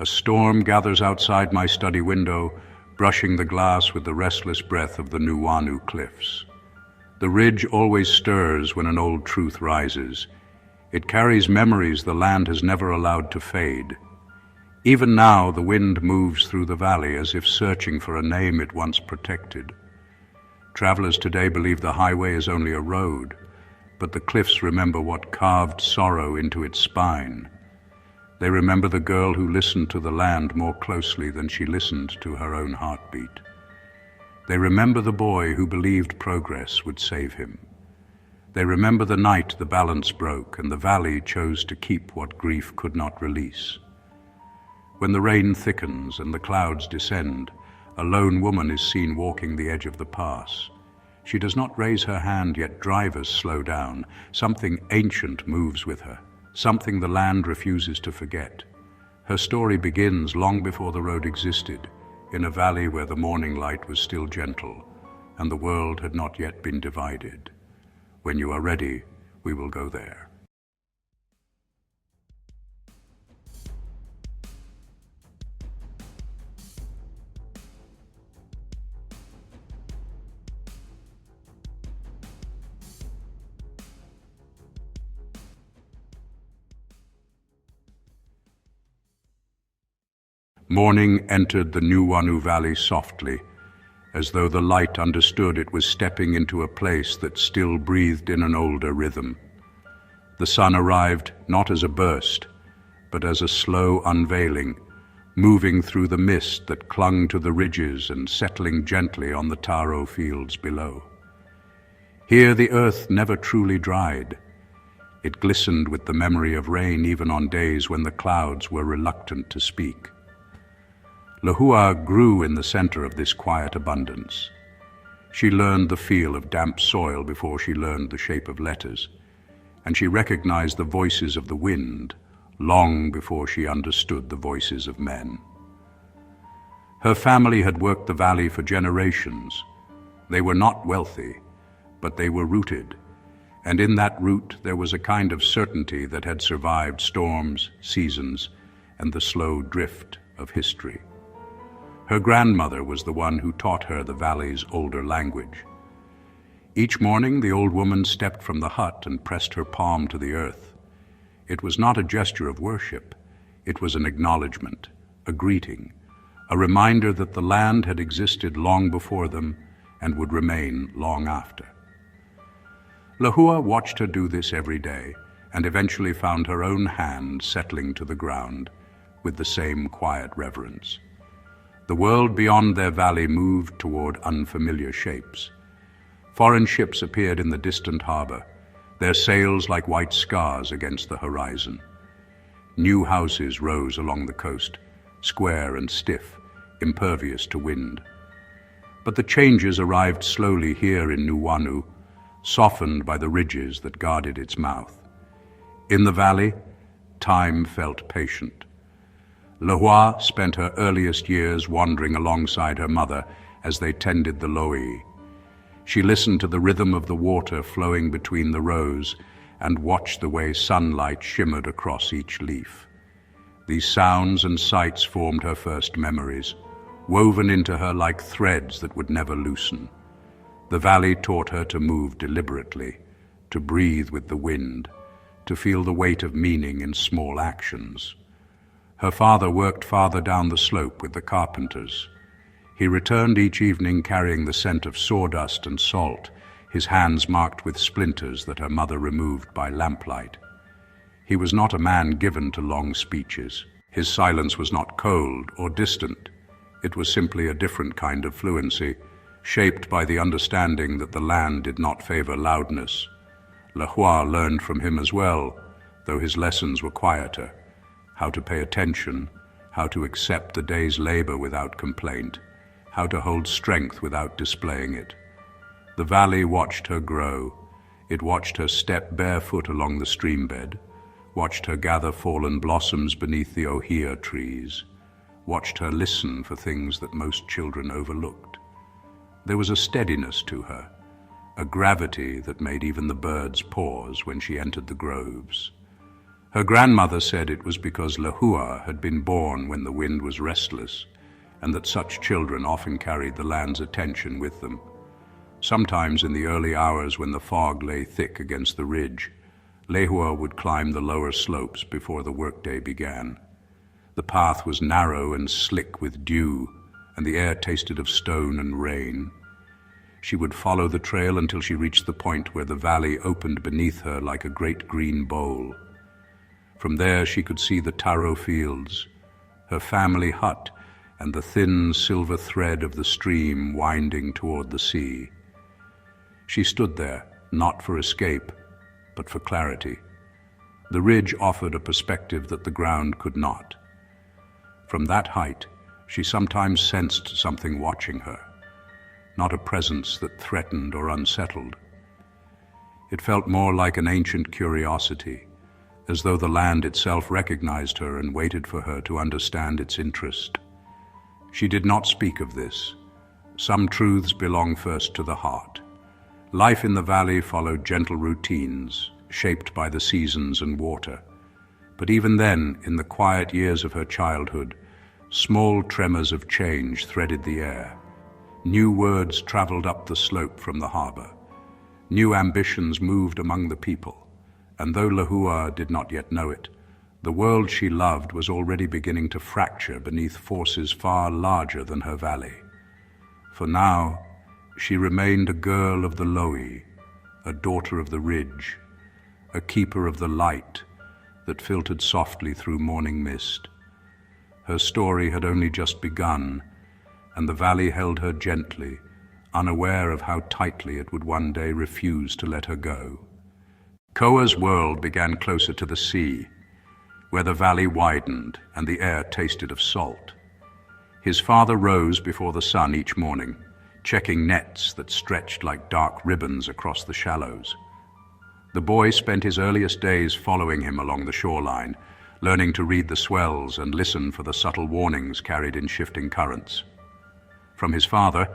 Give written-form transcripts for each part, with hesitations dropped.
A storm gathers outside my study window, brushing the glass with the restless breath of the Nuʻuanu cliffs. The ridge always stirs when an old truth rises. It carries memories the land has never allowed to fade. Even now, the wind moves through the valley as if searching for a name it once protected. Travelers today believe the highway is only a road, but the cliffs remember what carved sorrow into its spine. They remember the girl who listened to the land more closely than she listened to her own heartbeat. They remember the boy who believed progress would save him. They remember the night the balance broke and the valley chose to keep what grief could not release. When the rain thickens and the clouds descend, a lone woman is seen walking the edge of the pass. She does not raise her hand, yet drivers slow down. Something ancient moves with her, something the land refuses to forget. Her story begins long before the road existed, in a valley where the morning light was still gentle, and the world had not yet been divided. When you are ready, we will go there. Morning entered the Nuʻuanu Valley softly, as though the light understood it was stepping into a place that still breathed in an older rhythm. The sun arrived not as a burst, but as a slow unveiling, moving through the mist that clung to the ridges and settling gently on the taro fields below. Here the earth never truly dried. It glistened with the memory of rain even on days when the clouds were reluctant to speak. Lehua grew in the center of this quiet abundance. She learned the feel of damp soil before she learned the shape of letters, and she recognized the voices of the wind long before she understood the voices of men. Her family had worked the valley for generations. They were not wealthy, but they were rooted, and in that root there was a kind of certainty that had survived storms, seasons, and the slow drift of history. Her grandmother was the one who taught her the valley's older language. Each morning, the old woman stepped from the hut and pressed her palm to the earth. It was not a gesture of worship. It was an acknowledgement, a greeting, a reminder that the land had existed long before them and would remain long after. Lehua watched her do this every day and eventually found her own hand settling to the ground with the same quiet reverence. The world beyond their valley moved toward unfamiliar shapes. Foreign ships appeared in the distant harbor, their sails like white scars against the horizon. New houses rose along the coast, square and stiff, impervious to wind. But the changes arrived slowly here in Nuʻuanu, softened by the ridges that guarded its mouth. In the valley, time felt patient. Lehua spent her earliest years wandering alongside her mother as they tended the lo'i. She listened to the rhythm of the water flowing between the rows and watched the way sunlight shimmered across each leaf. These sounds and sights formed her first memories, woven into her like threads that would never loosen. The valley taught her to move deliberately, to breathe with the wind, to feel the weight of meaning in small actions. Her father worked farther down the slope with the carpenters. He returned each evening carrying the scent of sawdust and salt, his hands marked with splinters that her mother removed by lamplight. He was not a man given to long speeches. His silence was not cold or distant. It was simply a different kind of fluency, shaped by the understanding that the land did not favor loudness. Lehua learned from him as well, though his lessons were quieter. How to pay attention, how to accept the day's labor without complaint, how to hold strength without displaying it. The valley watched her grow. It watched her step barefoot along the streambed, watched her gather fallen blossoms beneath the ohia trees, watched her listen for things that most children overlooked. There was a steadiness to her, a gravity that made even the birds pause when she entered the groves. Her grandmother said it was because Lehua had been born when the wind was restless, and that such children often carried the land's attention with them. Sometimes in the early hours when the fog lay thick against the ridge, Lehua would climb the lower slopes before the workday began. The path was narrow and slick with dew, and the air tasted of stone and rain. She would follow the trail until she reached the point where the valley opened beneath her like a great green bowl. From there she could see the taro fields, her family hut, and the thin silver thread of the stream winding toward the sea. She stood there, not for escape, but for clarity. The ridge offered a perspective that the ground could not. From that height, she sometimes sensed something watching her, not a presence that threatened or unsettled. It felt more like an ancient curiosity, as though the land itself recognized her and waited for her to understand its interest. She did not speak of this. Some truths belong first to the heart. Life in the valley followed gentle routines, shaped by the seasons and water. But even then, in the quiet years of her childhood, small tremors of change threaded the air. New words traveled up the slope from the harbor. New ambitions moved among the people. And though Lehua did not yet know it, the world she loved was already beginning to fracture beneath forces far larger than her valley. For now, she remained a girl of the Loe, a daughter of the ridge, a keeper of the light that filtered softly through morning mist. Her story had only just begun, and the valley held her gently, unaware of how tightly it would one day refuse to let her go. Koa's world began closer to the sea, where the valley widened and the air tasted of salt. His father rose before the sun each morning, checking nets that stretched like dark ribbons across the shallows. The boy spent his earliest days following him along the shoreline, learning to read the swells and listen for the subtle warnings carried in shifting currents. From his father,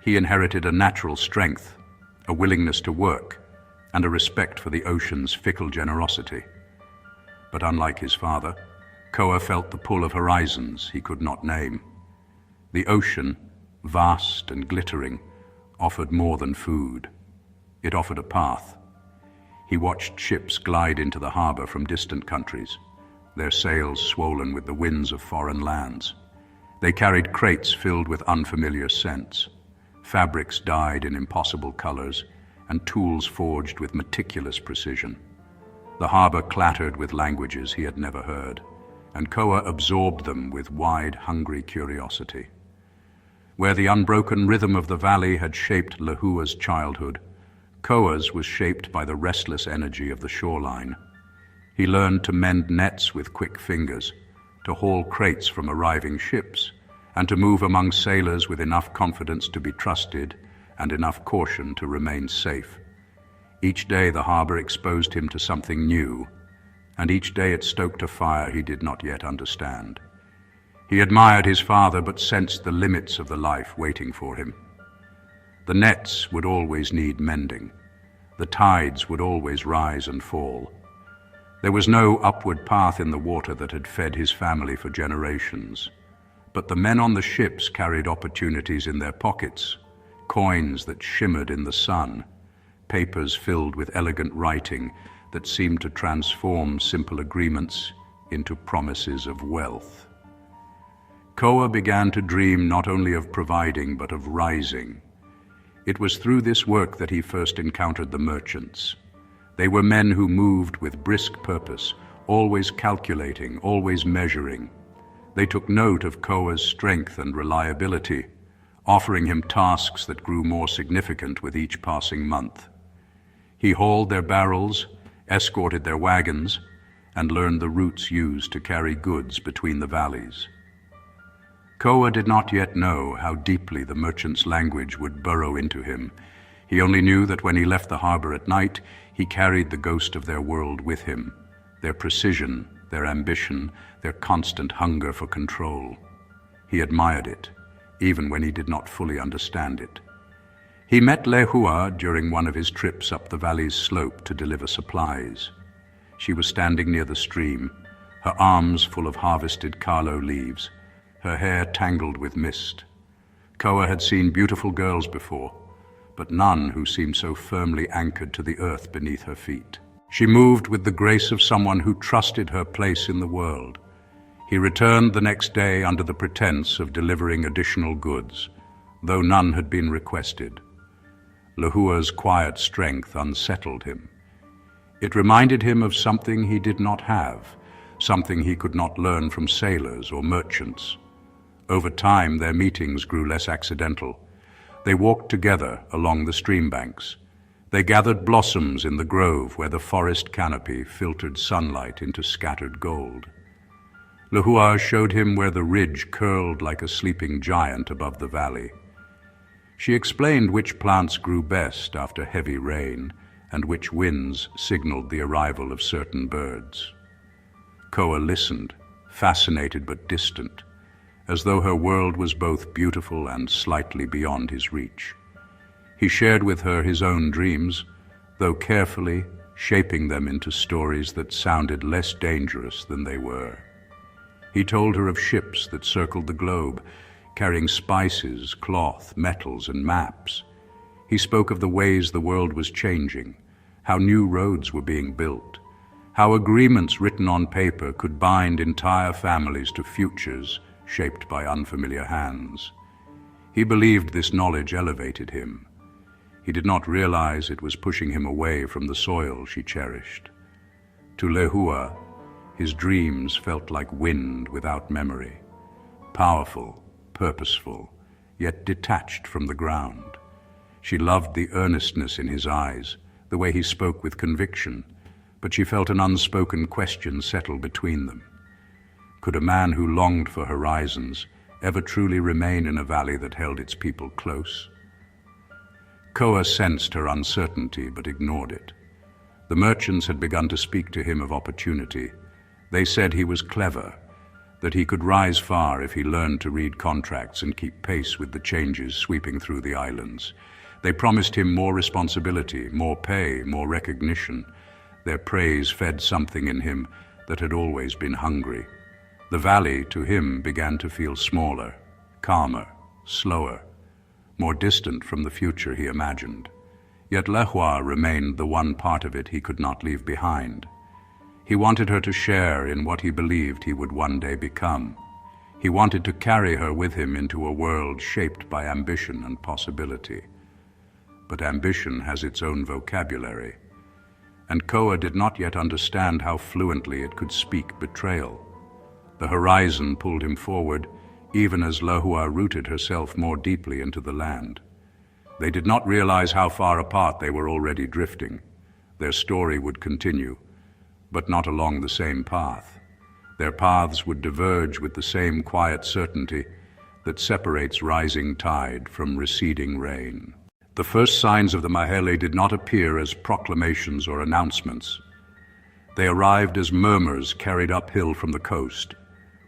he inherited a natural strength, a willingness to work, and a respect for the ocean's fickle generosity. But unlike his father, Koa felt the pull of horizons he could not name. The ocean, vast and glittering, offered more than food. It offered a path. He watched ships glide into the harbor from distant countries, their sails swollen with the winds of foreign lands. They carried crates filled with unfamiliar scents, fabrics dyed in impossible colors, and tools forged with meticulous precision. The harbor clattered with languages he had never heard, and Koa absorbed them with wide, hungry curiosity. Where the unbroken rhythm of the valley had shaped Lehua's childhood, Koa's was shaped by the restless energy of the shoreline. He learned to mend nets with quick fingers, to haul crates from arriving ships, and to move among sailors with enough confidence to be trusted and enough caution to remain safe. Each day the harbor exposed him to something new, and each day it stoked a fire he did not yet understand. He admired his father, but sensed the limits of the life waiting for him. The nets would always need mending. The tides would always rise and fall. There was no upward path in the water that had fed his family for generations. But the men on the ships carried opportunities in their pockets, coins that shimmered in the sun, papers filled with elegant writing that seemed to transform simple agreements into promises of wealth. Koa began to dream not only of providing but of rising. It was through this work that he first encountered the merchants. They were men who moved with brisk purpose, always calculating, always measuring. They took note of Koa's strength and reliability, offering him tasks that grew more significant with each passing month. He hauled their barrels, escorted their wagons, and learned the routes used to carry goods between the valleys. Koa did not yet know how deeply the merchant's language would burrow into him. He only knew that when he left the harbor at night, he carried the ghost of their world with him, their precision, their ambition, their constant hunger for control. He admired it, even when he did not fully understand it. He met Lehua during one of his trips up the valley's slope to deliver supplies. She was standing near the stream, her arms full of harvested kalo leaves, her hair tangled with mist. Koa had seen beautiful girls before, but none who seemed so firmly anchored to the earth beneath her feet. She moved with the grace of someone who trusted her place in the world. He returned the next day under the pretense of delivering additional goods, though none had been requested. Lehua's quiet strength unsettled him. It reminded him of something he did not have, something he could not learn from sailors or merchants. Over time, their meetings grew less accidental. They walked together along the stream banks. They gathered blossoms in the grove where the forest canopy filtered sunlight into scattered gold. Lehua showed him where the ridge curled like a sleeping giant above the valley. She explained which plants grew best after heavy rain and which winds signaled the arrival of certain birds. Koa listened, fascinated but distant, as though her world was both beautiful and slightly beyond his reach. He shared with her his own dreams, though carefully shaping them into stories that sounded less dangerous than they were. He told her of ships that circled the globe, carrying spices, cloth, metals, and maps. He spoke of the ways the world was changing, how new roads were being built, how agreements written on paper could bind entire families to futures shaped by unfamiliar hands. He believed this knowledge elevated him. He did not realize it was pushing him away from the soil she cherished. To Lehua, his dreams felt like wind without memory, powerful, purposeful, yet detached from the ground. She loved the earnestness in his eyes, the way he spoke with conviction, but she felt an unspoken question settle between them. Could a man who longed for horizons ever truly remain in a valley that held its people close? Koa sensed her uncertainty but ignored it. The merchants had begun to speak to him of opportunity. They said he was clever, that he could rise far if he learned to read contracts and keep pace with the changes sweeping through the islands. They promised him more responsibility, more pay, more recognition. Their praise fed something in him that had always been hungry. The valley, to him, began to feel smaller, calmer, slower, more distant from the future he imagined. Yet Lehua remained the one part of it he could not leave behind. He wanted her to share in what he believed he would one day become. He wanted to carry her with him into a world shaped by ambition and possibility. But ambition has its own vocabulary, and Koa did not yet understand how fluently it could speak betrayal. The horizon pulled him forward, even as Lehua rooted herself more deeply into the land. They did not realize how far apart they were already drifting. Their story would continue, but not along the same path. Their paths would diverge with the same quiet certainty that separates rising tide from receding rain. The first signs of the Mahele did not appear as proclamations or announcements. They arrived as murmurs carried uphill from the coast,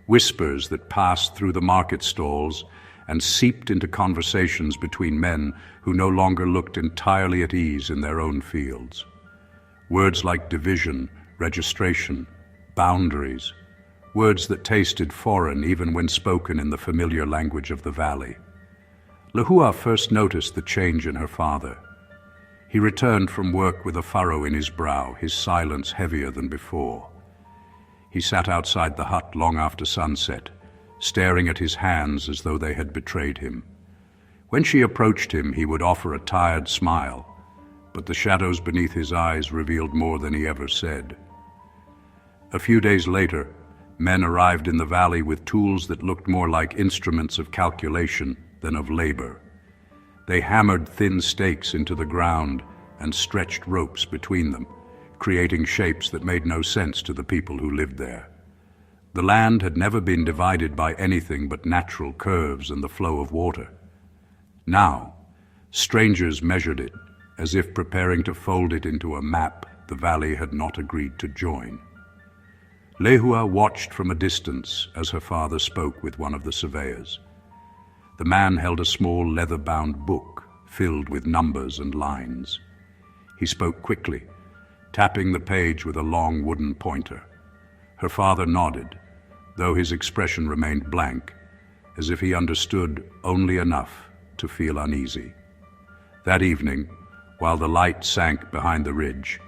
whispers that passed through the market stalls and seeped into conversations between men who no longer looked entirely at ease in their own fields. Words like division, registration, boundaries, words that tasted foreign even when spoken in the familiar language of the valley. Lehua first noticed the change in her father. He returned from work with a furrow in his brow, his silence heavier than before. He sat outside the hut long after sunset, staring at his hands as though they had betrayed him. When she approached him, he would offer a tired smile, but the shadows beneath his eyes revealed more than he ever said. A few days later, men arrived in the valley with tools that looked more like instruments of calculation than of labor. They hammered thin stakes into the ground and stretched ropes between them, creating shapes that made no sense to the people who lived there. The land had never been divided by anything but natural curves and the flow of water. Now, strangers measured it, as if preparing to fold it into a map the valley had not agreed to join. Lehua watched from a distance as her father spoke with one of the surveyors. The man held a small leather-bound book filled with numbers and lines. He spoke quickly, tapping the page with a long wooden pointer. Her father nodded, though his expression remained blank, as if he understood only enough to feel uneasy. That evening, while the light sank behind the ridge,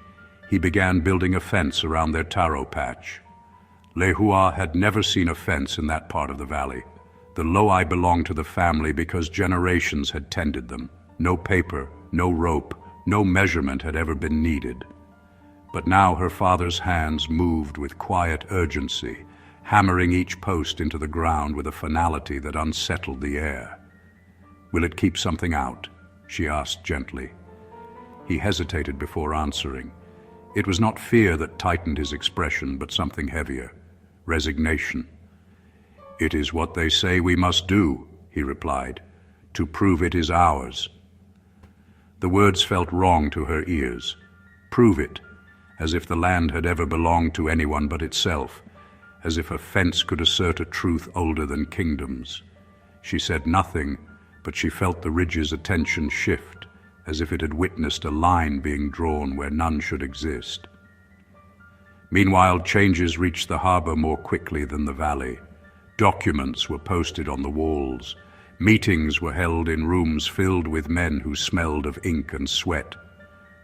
he began building a fence around their taro patch. Lehua had never seen a fence in that part of the valley. The loai belonged to the family because generations had tended them. No paper, no rope, no measurement had ever been needed. But now her father's hands moved with quiet urgency, hammering each post into the ground with a finality that unsettled the air. "Will it keep something out?" she asked gently. He hesitated before answering. It was not fear that tightened his expression, but something heavier, resignation. "It is what they say we must do," he replied, "to prove it is ours." The words felt wrong to her ears. Prove it, as if the land had ever belonged to anyone but itself, as if a fence could assert a truth older than kingdoms. She said nothing, but she felt the ridge's attention shift, as if it had witnessed a line being drawn where none should exist. Meanwhile, changes reached the harbor more quickly than the valley. Documents were posted on the walls. Meetings were held in rooms filled with men who smelled of ink and sweat.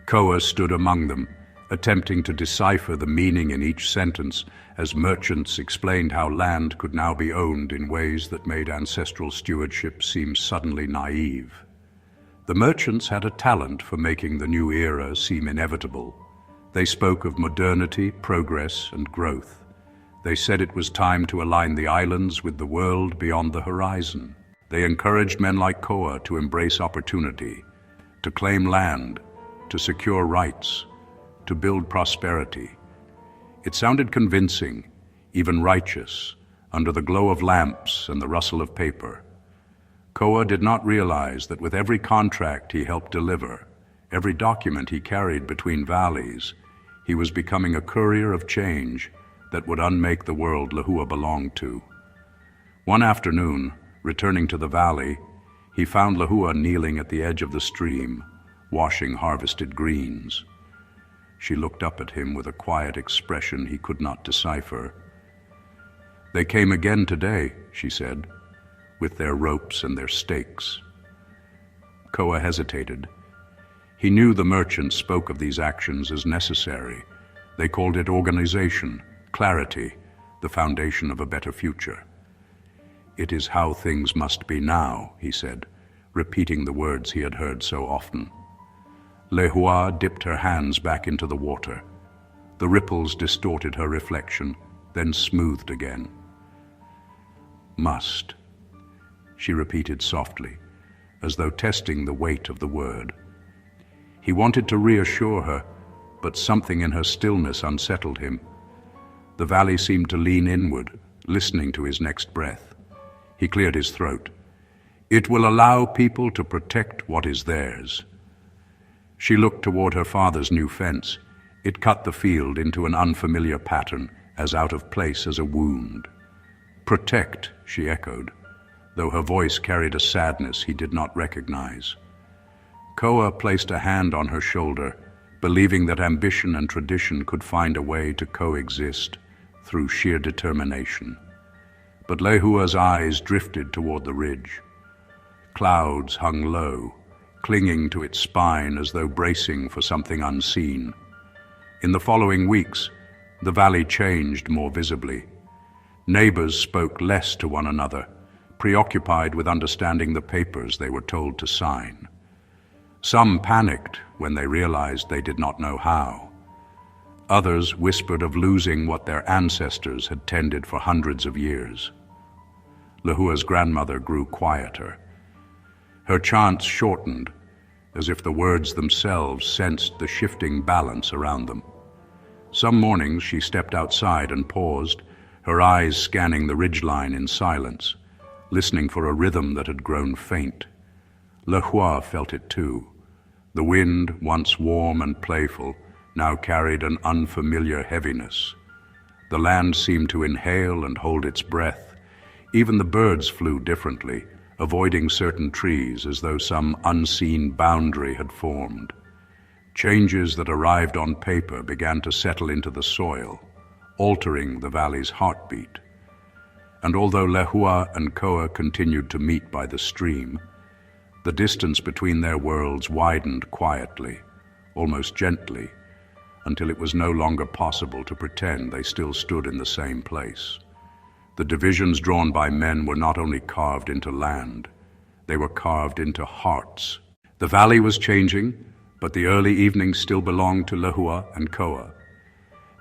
Koa stood among them, attempting to decipher the meaning in each sentence as merchants explained how land could now be owned in ways that made ancestral stewardship seem suddenly naive. The merchants had a talent for making the new era seem inevitable. They spoke of modernity, progress, and growth. They said it was time to align the islands with the world beyond the horizon. They encouraged men like Koa to embrace opportunity, to claim land, to secure rights, to build prosperity. It sounded convincing, even righteous, under the glow of lamps and the rustle of paper. Koa did not realize that with every contract he helped deliver, every document he carried between valleys, he was becoming a courier of change that would unmake the world Lehua belonged to. One afternoon, returning to the valley, he found Lehua kneeling at the edge of the stream, washing harvested greens. She looked up at him with a quiet expression he could not decipher. "They came again today," she said, "with their ropes and their stakes." Koa hesitated. He knew the merchants spoke of these actions as necessary. They called it organization, clarity, the foundation of a better future. "It is how things must be now," he said, repeating the words he had heard so often. Lehua dipped her hands back into the water. The ripples distorted her reflection, then smoothed again. "Must," she repeated softly, as though testing the weight of the word. He wanted to reassure her, but something in her stillness unsettled him. The valley seemed to lean inward, listening to his next breath. He cleared his throat. "It will allow people to protect what is theirs." She looked toward her father's new fence. It cut the field into an unfamiliar pattern, as out of place as a wound. "Protect," she echoed, though her voice carried a sadness he did not recognize. Koa placed a hand on her shoulder, believing that ambition and tradition could find a way to coexist through sheer determination. But Lehua's eyes drifted toward the ridge. Clouds hung low, clinging to its spine as though bracing for something unseen. In the following weeks, the valley changed more visibly. Neighbors spoke less to one another, preoccupied with understanding the papers they were told to sign. Some panicked when they realized they did not know how. Others whispered of losing what their ancestors had tended for hundreds of years. Lehua's grandmother grew quieter. Her chants shortened, as if the words themselves sensed the shifting balance around them. Some mornings she stepped outside and paused, her eyes scanning the ridgeline in silence, listening for a rhythm that had grown faint. Lehua felt it too. The wind, once warm and playful, now carried an unfamiliar heaviness. The land seemed to inhale and hold its breath. Even the birds flew differently, avoiding certain trees as though some unseen boundary had formed. Changes that arrived on paper began to settle into the soil, altering the valley's heartbeat. And although Lehua and Koa continued to meet by the stream, the distance between their worlds widened quietly, almost gently, until it was no longer possible to pretend they still stood in the same place. The divisions drawn by men were not only carved into land, they were carved into hearts. The valley was changing, but the early evening still belonged to Lehua and Koa.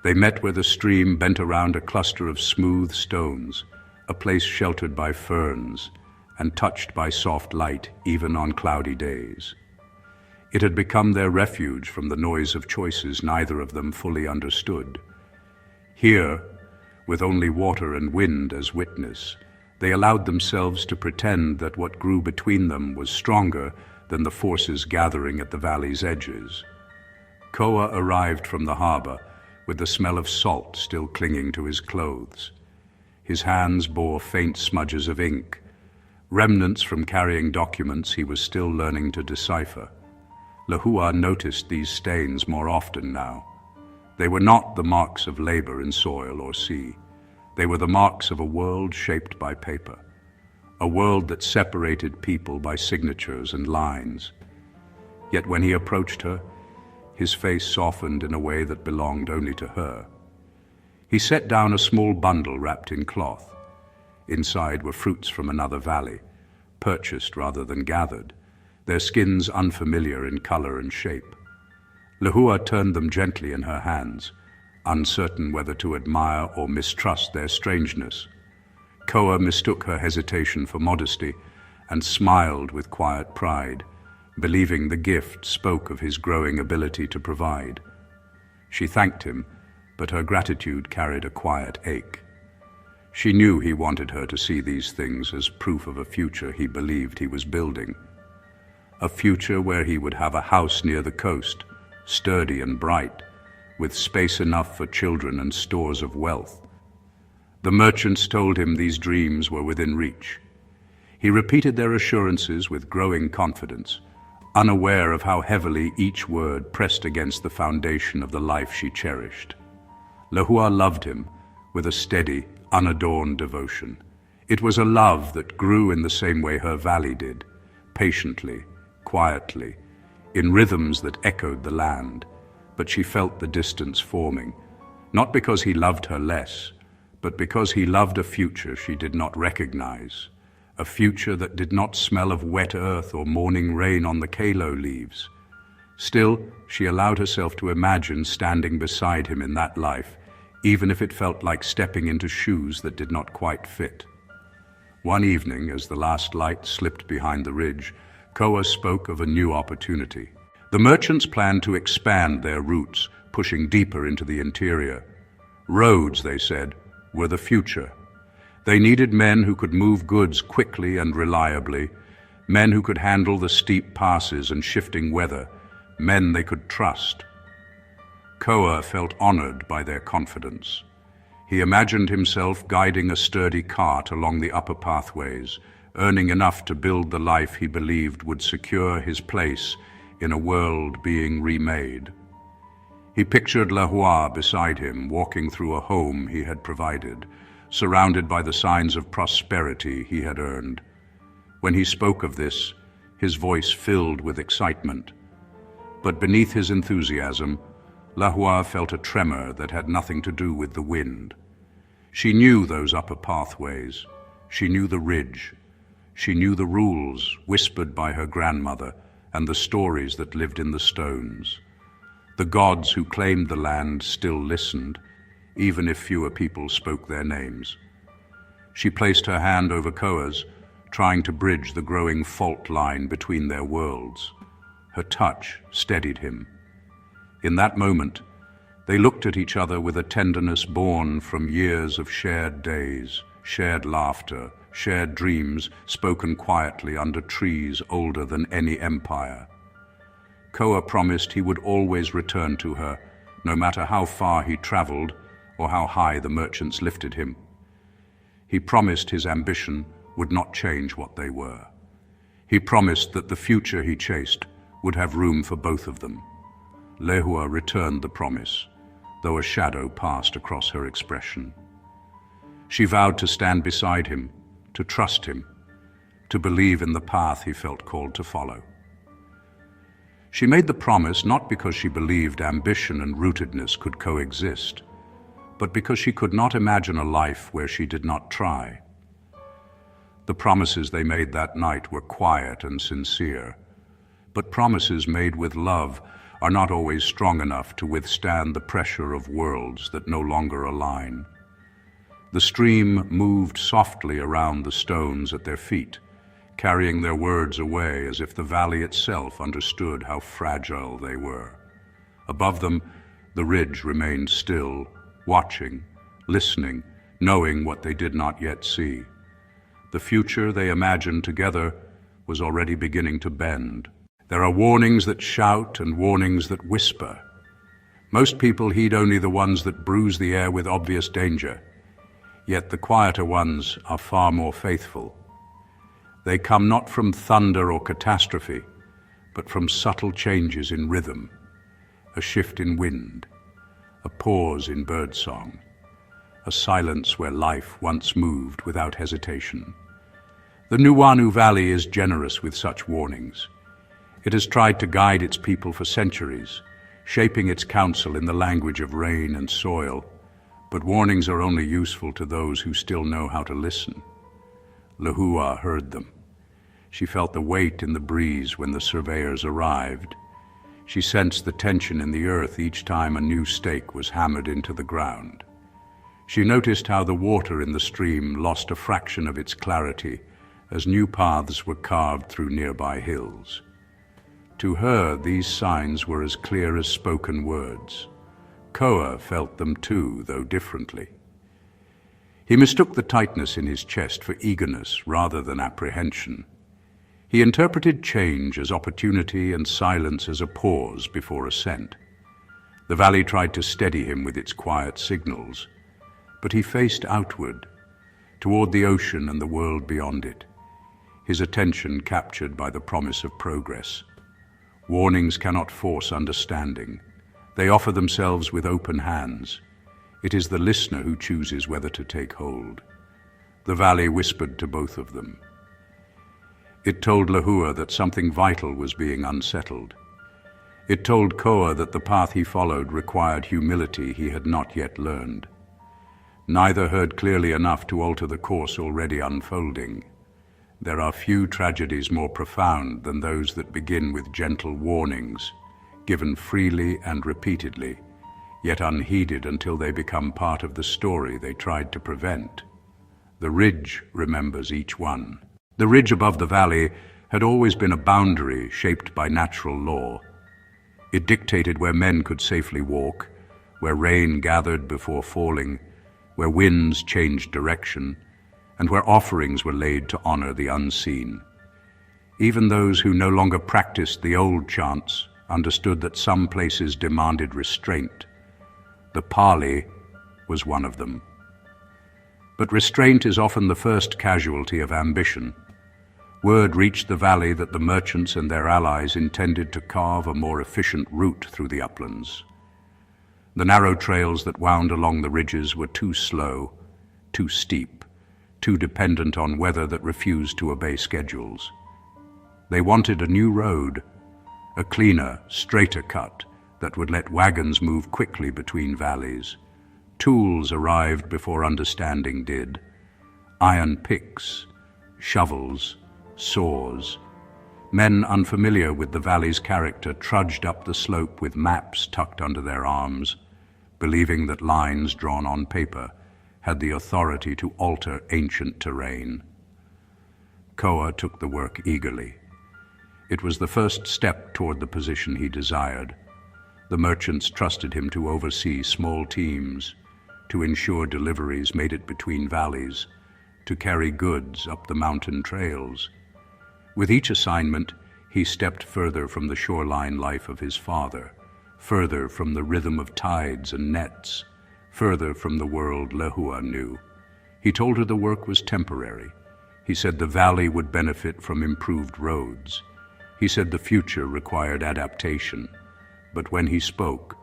They met where the stream bent around a cluster of smooth stones, a place sheltered by ferns and touched by soft light even on cloudy days. It had become their refuge from the noise of choices neither of them fully understood. Here, with only water and wind as witness, they allowed themselves to pretend that what grew between them was stronger than the forces gathering at the valley's edges. Koa arrived from the harbor with the smell of salt still clinging to his clothes. His hands bore faint smudges of ink, remnants from carrying documents he was still learning to decipher. Lehua noticed these stains more often now. They were not the marks of labor in soil or sea. They were the marks of a world shaped by paper, a world that separated people by signatures and lines. Yet when he approached her, his face softened in a way that belonged only to her. He set down a small bundle wrapped in cloth. Inside were fruits from another valley, purchased rather than gathered, their skins unfamiliar in color and shape. Lehua turned them gently in her hands, uncertain whether to admire or mistrust their strangeness. Koa mistook her hesitation for modesty and smiled with quiet pride, believing the gift spoke of his growing ability to provide. She thanked him, but her gratitude carried a quiet ache. She knew he wanted her to see these things as proof of a future he believed he was building. A future where he would have a house near the coast, sturdy and bright, with space enough for children and stores of wealth. The merchants told him these dreams were within reach. He repeated their assurances with growing confidence, unaware of how heavily each word pressed against the foundation of the life she cherished. Lehua loved him with a steady, unadorned devotion. It was a love that grew in the same way her valley did, patiently, quietly, in rhythms that echoed the land. But she felt the distance forming, not because he loved her less, but because he loved a future she did not recognize, a future that did not smell of wet earth or morning rain on the kalo leaves. Still, she allowed herself to imagine standing beside him in that life, even if it felt like stepping into shoes that did not quite fit. One evening, as the last light slipped behind the ridge, Koa spoke of a new opportunity. The merchants planned to expand their routes, pushing deeper into the interior. Roads, they said, were the future. They needed men who could move goods quickly and reliably, men who could handle the steep passes and shifting weather, men they could trust. Koa felt honored by their confidence. He imagined himself guiding a sturdy cart along the upper pathways, earning enough to build the life he believed would secure his place in a world being remade. He pictured Lehua beside him, walking through a home he had provided, surrounded by the signs of prosperity he had earned. When he spoke of this, his voice filled with excitement. But beneath his enthusiasm, Lehua felt a tremor that had nothing to do with the wind. She knew those upper pathways. She knew the ridge. She knew the rules whispered by her grandmother and the stories that lived in the stones. The gods who claimed the land still listened, even if fewer people spoke their names. She placed her hand over Koa's, trying to bridge the growing fault line between their worlds. Her touch steadied him. In that moment, they looked at each other with a tenderness born from years of shared days, shared laughter, shared dreams spoken quietly under trees older than any empire. Koa promised he would always return to her, no matter how far he traveled or how high the merchants lifted him. He promised his ambition would not change what they were. He promised that the future he chased would have room for both of them. Lehua returned the promise, though a shadow passed across her expression. She vowed to stand beside him, to trust him, to believe in the path he felt called to follow. She made the promise not because she believed ambition and rootedness could coexist, but because she could not imagine a life where she did not try. The promises they made that night were quiet and sincere, but promises made with love are not always strong enough to withstand the pressure of worlds that no longer align. The stream moved softly around the stones at their feet, carrying their words away as if the valley itself understood how fragile they were. Above them, the ridge remained still, watching, listening, knowing what they did not yet see. The future they imagined together was already beginning to bend. There are warnings that shout and warnings that whisper. Most people heed only the ones that bruise the air with obvious danger, yet the quieter ones are far more faithful. They come not from thunder or catastrophe, but from subtle changes in rhythm, a shift in wind, a pause in birdsong, a silence where life once moved without hesitation. The Nuʻuanu Valley is generous with such warnings. It has tried to guide its people for centuries, shaping its counsel in the language of rain and soil, but warnings are only useful to those who still know how to listen. Lehua heard them. She felt the weight in the breeze when the surveyors arrived. She sensed the tension in the earth each time a new stake was hammered into the ground. She noticed how the water in the stream lost a fraction of its clarity as new paths were carved through nearby hills. To her, these signs were as clear as spoken words. Koa felt them too, though differently. He mistook the tightness in his chest for eagerness rather than apprehension. He interpreted change as opportunity and silence as a pause before ascent. The valley tried to steady him with its quiet signals, but he faced outward, toward the ocean and the world beyond it, his attention captured by the promise of progress. Warnings cannot force understanding. They offer themselves with open hands. It is the listener who chooses whether to take hold. The valley whispered to both of them. It told Lehua that something vital was being unsettled. It told Koa that the path he followed required humility he had not yet learned. Neither heard clearly enough to alter the course already unfolding. There are few tragedies more profound than those that begin with gentle warnings, given freely and repeatedly, yet unheeded until they become part of the story they tried to prevent. The ridge remembers each one. The ridge above the valley had always been a boundary shaped by natural law. It dictated where men could safely walk, where rain gathered before falling, where winds changed direction, and where offerings were laid to honor the unseen. Even those who no longer practiced the old chants understood that some places demanded restraint. The Pali was one of them. But restraint is often the first casualty of ambition. Word reached the valley that the merchants and their allies intended to carve a more efficient route through the uplands. The narrow trails that wound along the ridges were too slow, too steep, too dependent on weather that refused to obey schedules. They wanted a new road, a cleaner, straighter cut that would let wagons move quickly between valleys. Tools arrived before understanding did. Iron picks, shovels, saws. Men unfamiliar with the valley's character trudged up the slope with maps tucked under their arms, believing that lines drawn on paper had the authority to alter ancient terrain. Koa took the work eagerly. It was the first step toward the position he desired. The merchants trusted him to oversee small teams, to ensure deliveries made it between valleys, to carry goods up the mountain trails. With each assignment, he stepped further from the shoreline life of his father, further from the rhythm of tides and nets, further from the world Lehua knew. He told her the work was temporary. He said the valley would benefit from improved roads. He said the future required adaptation. but when he spoke,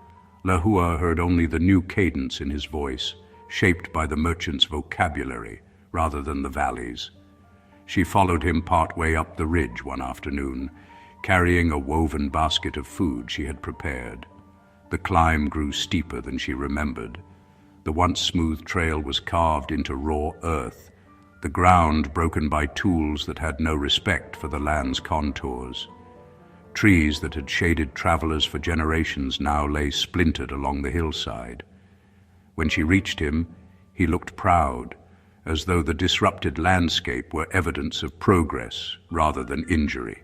Lehua heard only the new cadence in his voice, shaped by the merchant's vocabulary rather than the valley's. She followed him part way up the ridge one afternoon, carrying a woven basket of food she had prepared. The climb grew steeper than she remembered. The once smooth trail was carved into raw earth, the ground broken by tools that had no respect for the land's contours. Trees that had shaded travelers for generations now lay splintered along the hillside. When she reached him, he looked proud, as though the disrupted landscape were evidence of progress rather than injury.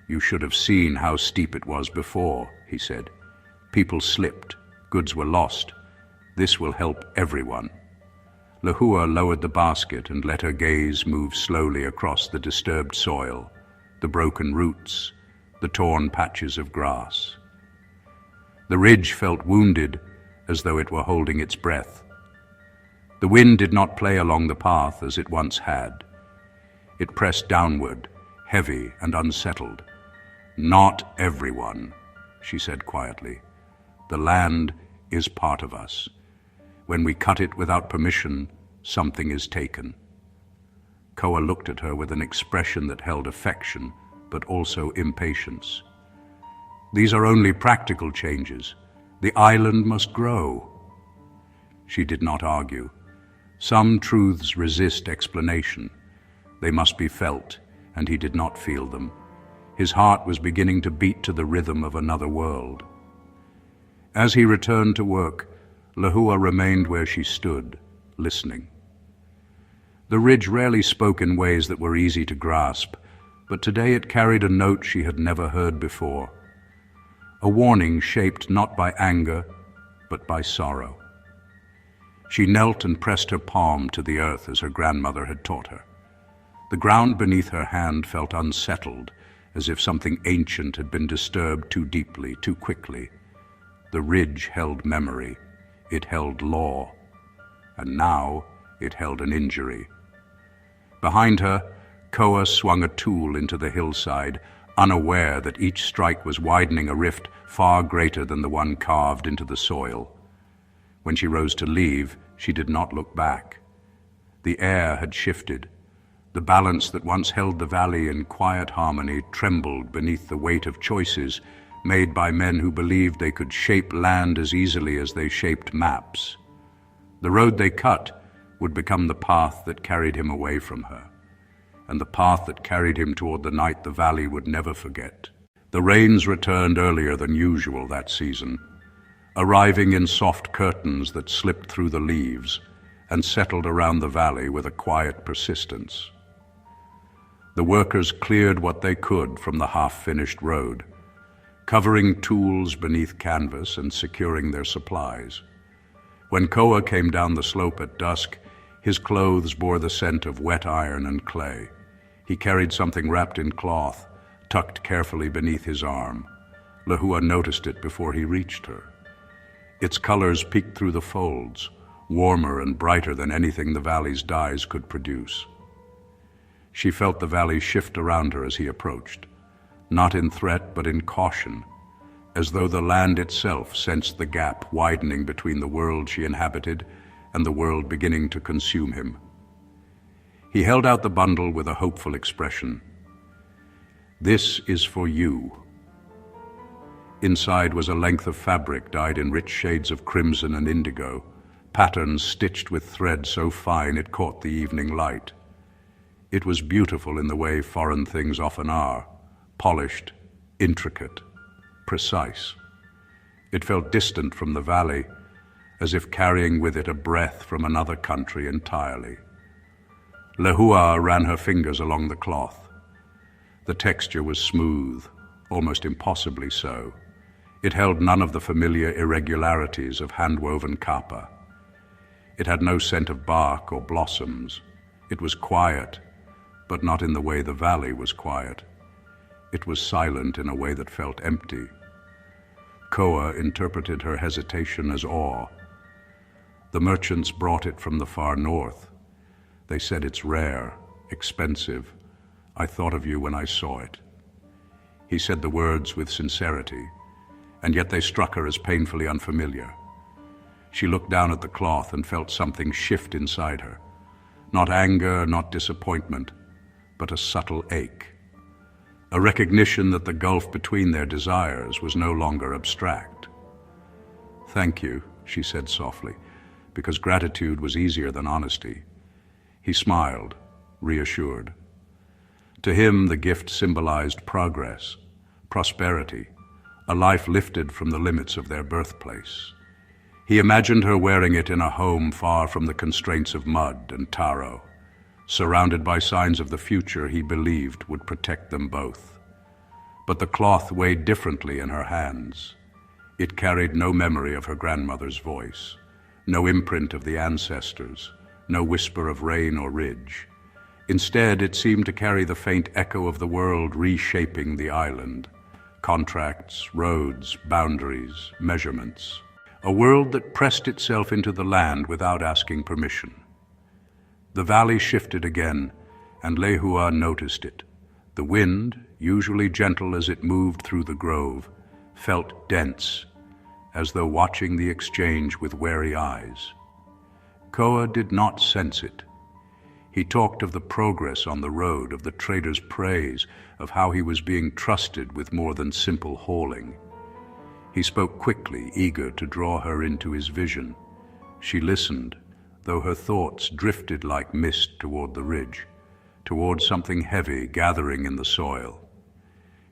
"You should have seen how steep it was before," he said. "People slipped, goods were lost. This will help everyone." Lehua lowered the basket and let her gaze move slowly across the disturbed soil, the broken roots, the torn patches of grass. The ridge felt wounded, as though it were holding its breath. The wind did not play along the path as it once had. It pressed downward, heavy and unsettled. "Not everyone," she said quietly. "The land is part of us. When we cut it without permission, something is taken." Koa looked at her with an expression that held affection, but also impatience. "These are only practical changes. The island must grow." She did not argue. Some truths resist explanation. They must be felt, and he did not feel them. His heart was beginning to beat to the rhythm of another world. As he returned to work, Lehua remained where she stood, listening. The ridge rarely spoke in ways that were easy to grasp, but today it carried a note she had never heard before. A warning shaped not by anger, but by sorrow. She knelt and pressed her palm to the earth as her grandmother had taught her. The ground beneath her hand felt unsettled, as if something ancient had been disturbed too deeply, too quickly. The ridge held memory, it held law, and now it held an injury. Behind her, Koa swung a tool into the hillside, unaware that each strike was widening a rift far greater than the one carved into the soil. When she rose to leave, she did not look back. The air had shifted. The balance that once held the valley in quiet harmony trembled beneath the weight of choices made by men who believed they could shape land as easily as they shaped maps. The road they cut would become the path that carried him away from her, and the path that carried him toward the night the valley would never forget. The rains returned earlier than usual that season, arriving in soft curtains that slipped through the leaves and settled around the valley with a quiet persistence. The workers cleared what they could from the half-finished road, covering tools beneath canvas and securing their supplies. When Koa came down the slope at dusk, his clothes bore the scent of wet iron and clay. He carried something wrapped in cloth, tucked carefully beneath his arm. Lehua noticed it before he reached her. Its colors peeked through the folds, warmer and brighter than anything the valley's dyes could produce. She felt the valley shift around her as he approached, not in threat but in caution, as though the land itself sensed the gap widening between the world she inhabited and the world beginning to consume him. He held out the bundle with a hopeful expression. "This is for you." Inside was a length of fabric dyed in rich shades of crimson and indigo, patterns stitched with thread so fine it caught the evening light. It was beautiful in the way foreign things often are, polished, intricate, precise. It felt distant from the valley, as if carrying with it a breath from another country entirely. Lehua ran her fingers along the cloth. The texture was smooth, almost impossibly so. It held none of the familiar irregularities of hand-woven kapa. It had no scent of bark or blossoms. It was quiet, but not in the way the valley was quiet. It was silent in a way that felt empty. Koa interpreted her hesitation as awe. "The merchants brought it from the far north. They said it's rare, expensive. I thought of you when I saw it." He said the words with sincerity, and yet they struck her as painfully unfamiliar. She looked down at the cloth and felt something shift inside her. Not anger, not disappointment, but a subtle ache. A recognition that the gulf between their desires was no longer abstract. "Thank you," she said softly, because gratitude was easier than honesty. He smiled, reassured. To him, the gift symbolized progress, prosperity, a life lifted from the limits of their birthplace. He imagined her wearing it in a home far from the constraints of mud and taro, surrounded by signs of the future he believed would protect them both. But the cloth weighed differently in her hands. It carried no memory of her grandmother's voice, no imprint of the ancestors, no whisper of rain or ridge. Instead, it seemed to carry the faint echo of the world reshaping the island. Contracts, roads, boundaries, measurements. A world that pressed itself into the land without asking permission. The valley shifted again, and Lehua noticed it. The wind, usually gentle as it moved through the grove, felt dense, as though watching the exchange with wary eyes. Koa did not sense it. He talked of the progress on the road, of the trader's praise, of how he was being trusted with more than simple hauling. He spoke quickly, eager to draw her into his vision. She listened, though her thoughts drifted like mist toward the ridge, toward something heavy gathering in the soil.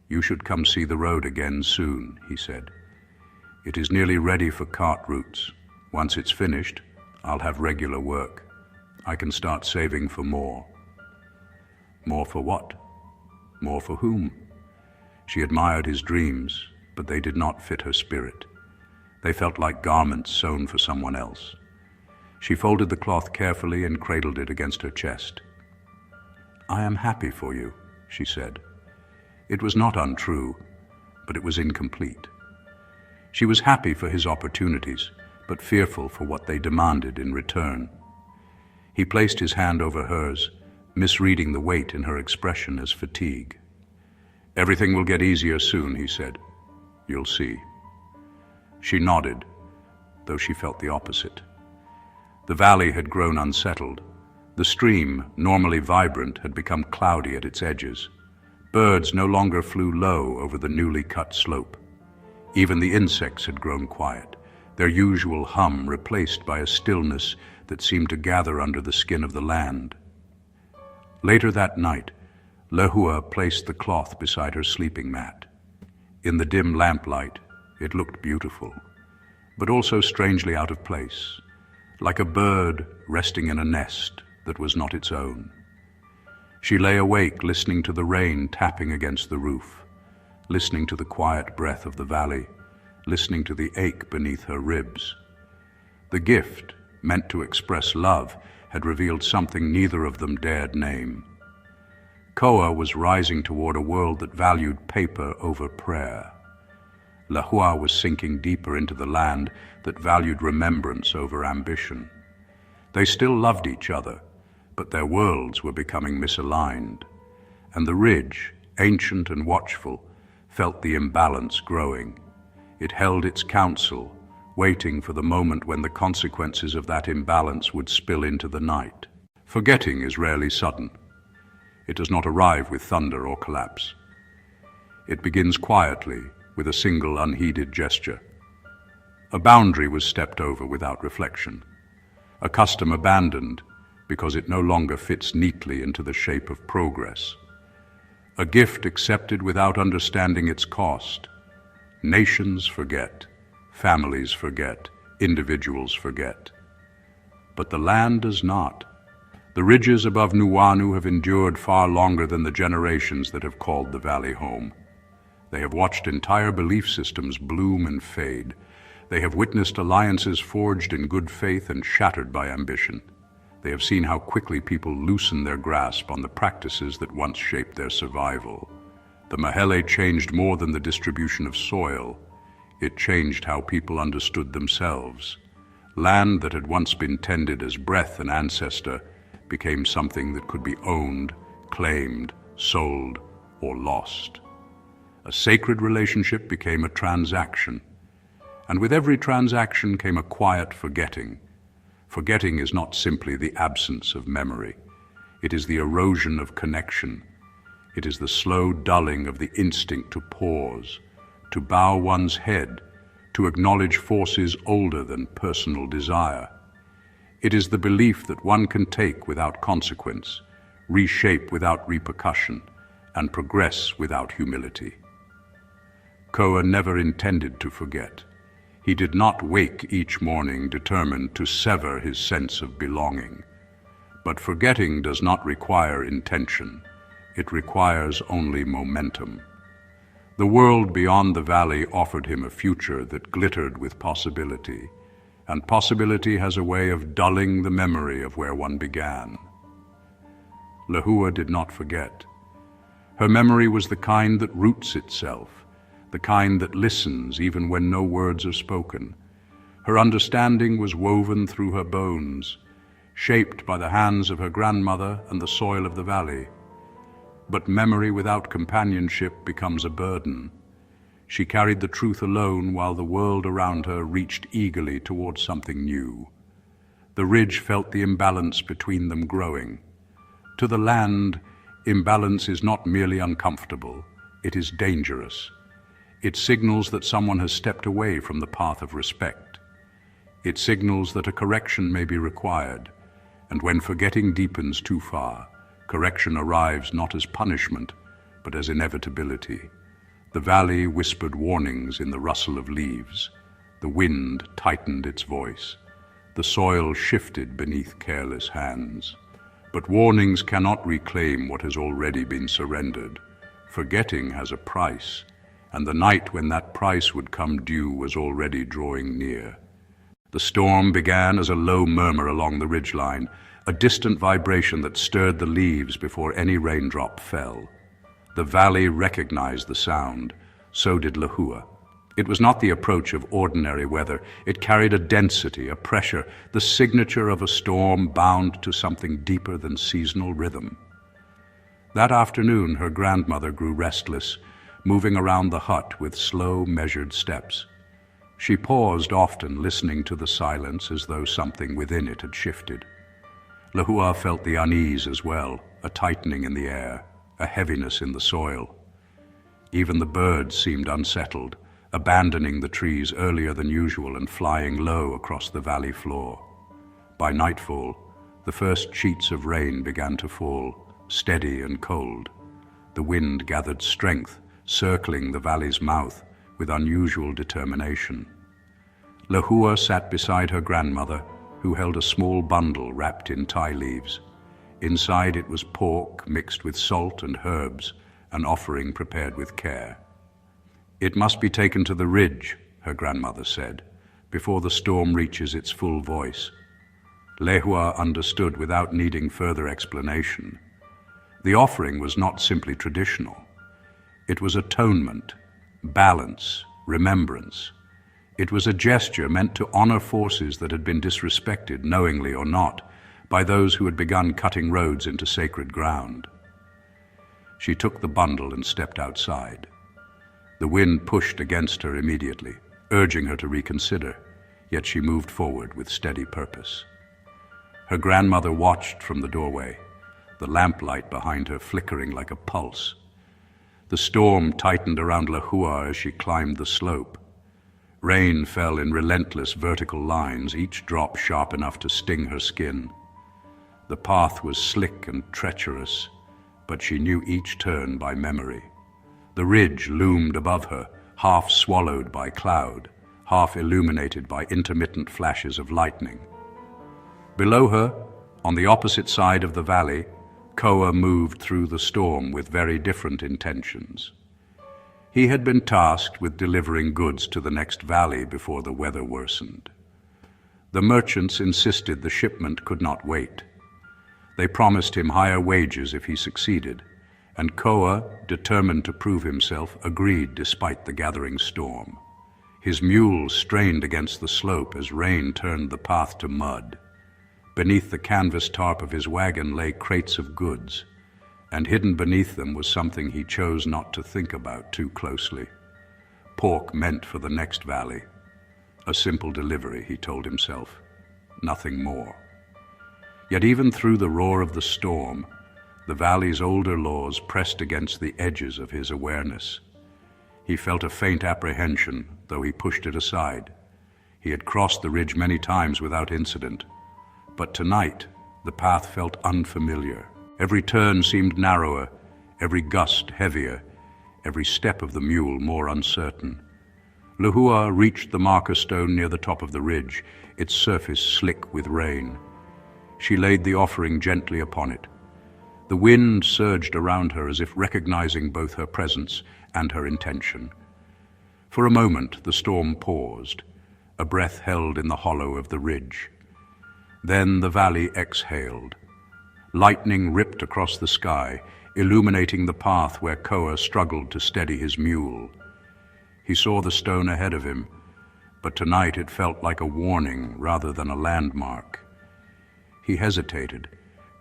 "You should come see the road again soon," he said. "It is nearly ready for cart routes. Once it's finished, I'll have regular work. I can start saving for more." More for what? More for whom? She admired his dreams, but they did not fit her spirit. They felt like garments sewn for someone else. She folded the cloth carefully and cradled it against her chest. "I am happy for you," she said. It was not untrue, but it was incomplete. She was happy for his opportunities, but fearful for what they demanded in return. He placed his hand over hers, misreading the weight in her expression as fatigue. "Everything will get easier soon," he said. "You'll see." She nodded, though she felt the opposite. The valley had grown unsettled. The stream, normally vibrant, had become cloudy at its edges. Birds no longer flew low over the newly cut slope. Even the insects had grown quiet, their usual hum replaced by a stillness that seemed to gather under the skin of the land. Later that night, Lehua placed the cloth beside her sleeping mat. In the dim lamplight, it looked beautiful, but also strangely out of place, like a bird resting in a nest that was not its own. She lay awake, listening to the rain tapping against the roof, listening to the quiet breath of the valley, listening to the ache beneath her ribs. The gift, meant to express love, had revealed something neither of them dared name. Koa was rising toward a world that valued paper over prayer. Lehua was sinking deeper into the land that valued remembrance over ambition. They still loved each other, but their worlds were becoming misaligned, and the ridge, ancient and watchful, felt the imbalance growing. It held its counsel, waiting for the moment when the consequences of that imbalance would spill into the night. Forgetting is rarely sudden. It does not arrive with thunder or collapse. It begins quietly, with a single unheeded gesture. A boundary was stepped over without reflection. A custom abandoned because it no longer fits neatly into the shape of progress. A gift accepted without understanding its cost. Nations forget, families forget, individuals forget. But the land does not. The ridges above Nuʻuanu have endured far longer than the generations that have called the valley home. They have watched entire belief systems bloom and fade. They have witnessed alliances forged in good faith and shattered by ambition. They have seen how quickly people loosen their grasp on the practices that once shaped their survival. The Mahele changed more than the distribution of soil. It changed how people understood themselves. Land that had once been tended as breath and ancestor became something that could be owned, claimed, sold, or lost. A sacred relationship became a transaction. And with every transaction came a quiet forgetting. Forgetting is not simply the absence of memory. It is the erosion of connection. It is the slow dulling of the instinct to pause, to bow one's head, to acknowledge forces older than personal desire. It is the belief that one can take without consequence, reshape without repercussion, and progress without humility. Koa never intended to forget. He did not wake each morning determined to sever his sense of belonging. But forgetting does not require intention. It requires only momentum. The world beyond the valley offered him a future that glittered with possibility, and possibility has a way of dulling the memory of where one began. Lehua did not forget. Her memory was the kind that roots itself, the kind that listens even when no words are spoken. Her understanding was woven through her bones, shaped by the hands of her grandmother and the soil of the valley. But memory without companionship becomes a burden. She carried the truth alone while the world around her reached eagerly towards something new. The ridge felt the imbalance between them growing. To the land, imbalance is not merely uncomfortable, it is dangerous. It signals that someone has stepped away from the path of respect. It signals that a correction may be required, and when forgetting deepens too far, correction arrives not as punishment, but as inevitability. The valley whispered warnings in the rustle of leaves. The wind tightened its voice. The soil shifted beneath careless hands. But warnings cannot reclaim what has already been surrendered. Forgetting has a price, and the night when that price would come due was already drawing near. The storm began as a low murmur along the ridgeline, a distant vibration that stirred the leaves before any raindrop fell. The valley recognized the sound, so did Lehua. It was not the approach of ordinary weather. It carried a density, a pressure, the signature of a storm bound to something deeper than seasonal rhythm. That afternoon, her grandmother grew restless, moving around the hut with slow, measured steps. She paused often, listening to the silence as though something within it had shifted. Lehua felt the unease as well, a tightening in the air, a heaviness in the soil. Even the birds seemed unsettled, abandoning the trees earlier than usual and flying low across the valley floor. By nightfall, the first sheets of rain began to fall, steady and cold. The wind gathered strength, circling the valley's mouth with unusual determination. Lehua sat beside her grandmother, who held a small bundle wrapped in ti leaves. Inside it was pork mixed with salt and herbs, an offering prepared with care. "It must be taken to the ridge," her grandmother said, "before the storm reaches its full voice." Lehua understood without needing further explanation. The offering was not simply traditional. It was atonement, balance, remembrance. It was a gesture meant to honor forces that had been disrespected, knowingly or not, by those who had begun cutting roads into sacred ground. She took the bundle and stepped outside. The wind pushed against her immediately, urging her to reconsider, yet she moved forward with steady purpose. Her grandmother watched from the doorway, the lamplight behind her flickering like a pulse. The storm tightened around Lehua as she climbed the slope. Rain fell in relentless vertical lines, each drop sharp enough to sting her skin. The path was slick and treacherous, but she knew each turn by memory. The ridge loomed above her, half swallowed by cloud, half illuminated by intermittent flashes of lightning. Below her, on the opposite side of the valley, Koa moved through the storm with very different intentions. He had been tasked with delivering goods to the next valley before the weather worsened. The merchants insisted the shipment could not wait. They promised him higher wages if he succeeded, and Koa, determined to prove himself, agreed despite the gathering storm. His mule strained against the slope as rain turned the path to mud. Beneath the canvas tarp of his wagon lay crates of goods, and hidden beneath them was something he chose not to think about too closely. Pork meant for the next valley. A simple delivery, he told himself. Nothing more. Yet even through the roar of the storm, the valley's older laws pressed against the edges of his awareness. He felt a faint apprehension, though he pushed it aside. He had crossed the ridge many times without incident. But tonight, the path felt unfamiliar. Every turn seemed narrower, every gust heavier, every step of the mule more uncertain. Lehua reached the marker stone near the top of the ridge, its surface slick with rain. She laid the offering gently upon it. The wind surged around her as if recognizing both her presence and her intention. For a moment, the storm paused, a breath held in the hollow of the ridge. Then the valley exhaled. Lightning ripped across the sky, illuminating the path where Koa struggled to steady his mule. He saw the stone ahead of him, but tonight it felt like a warning rather than a landmark. He hesitated,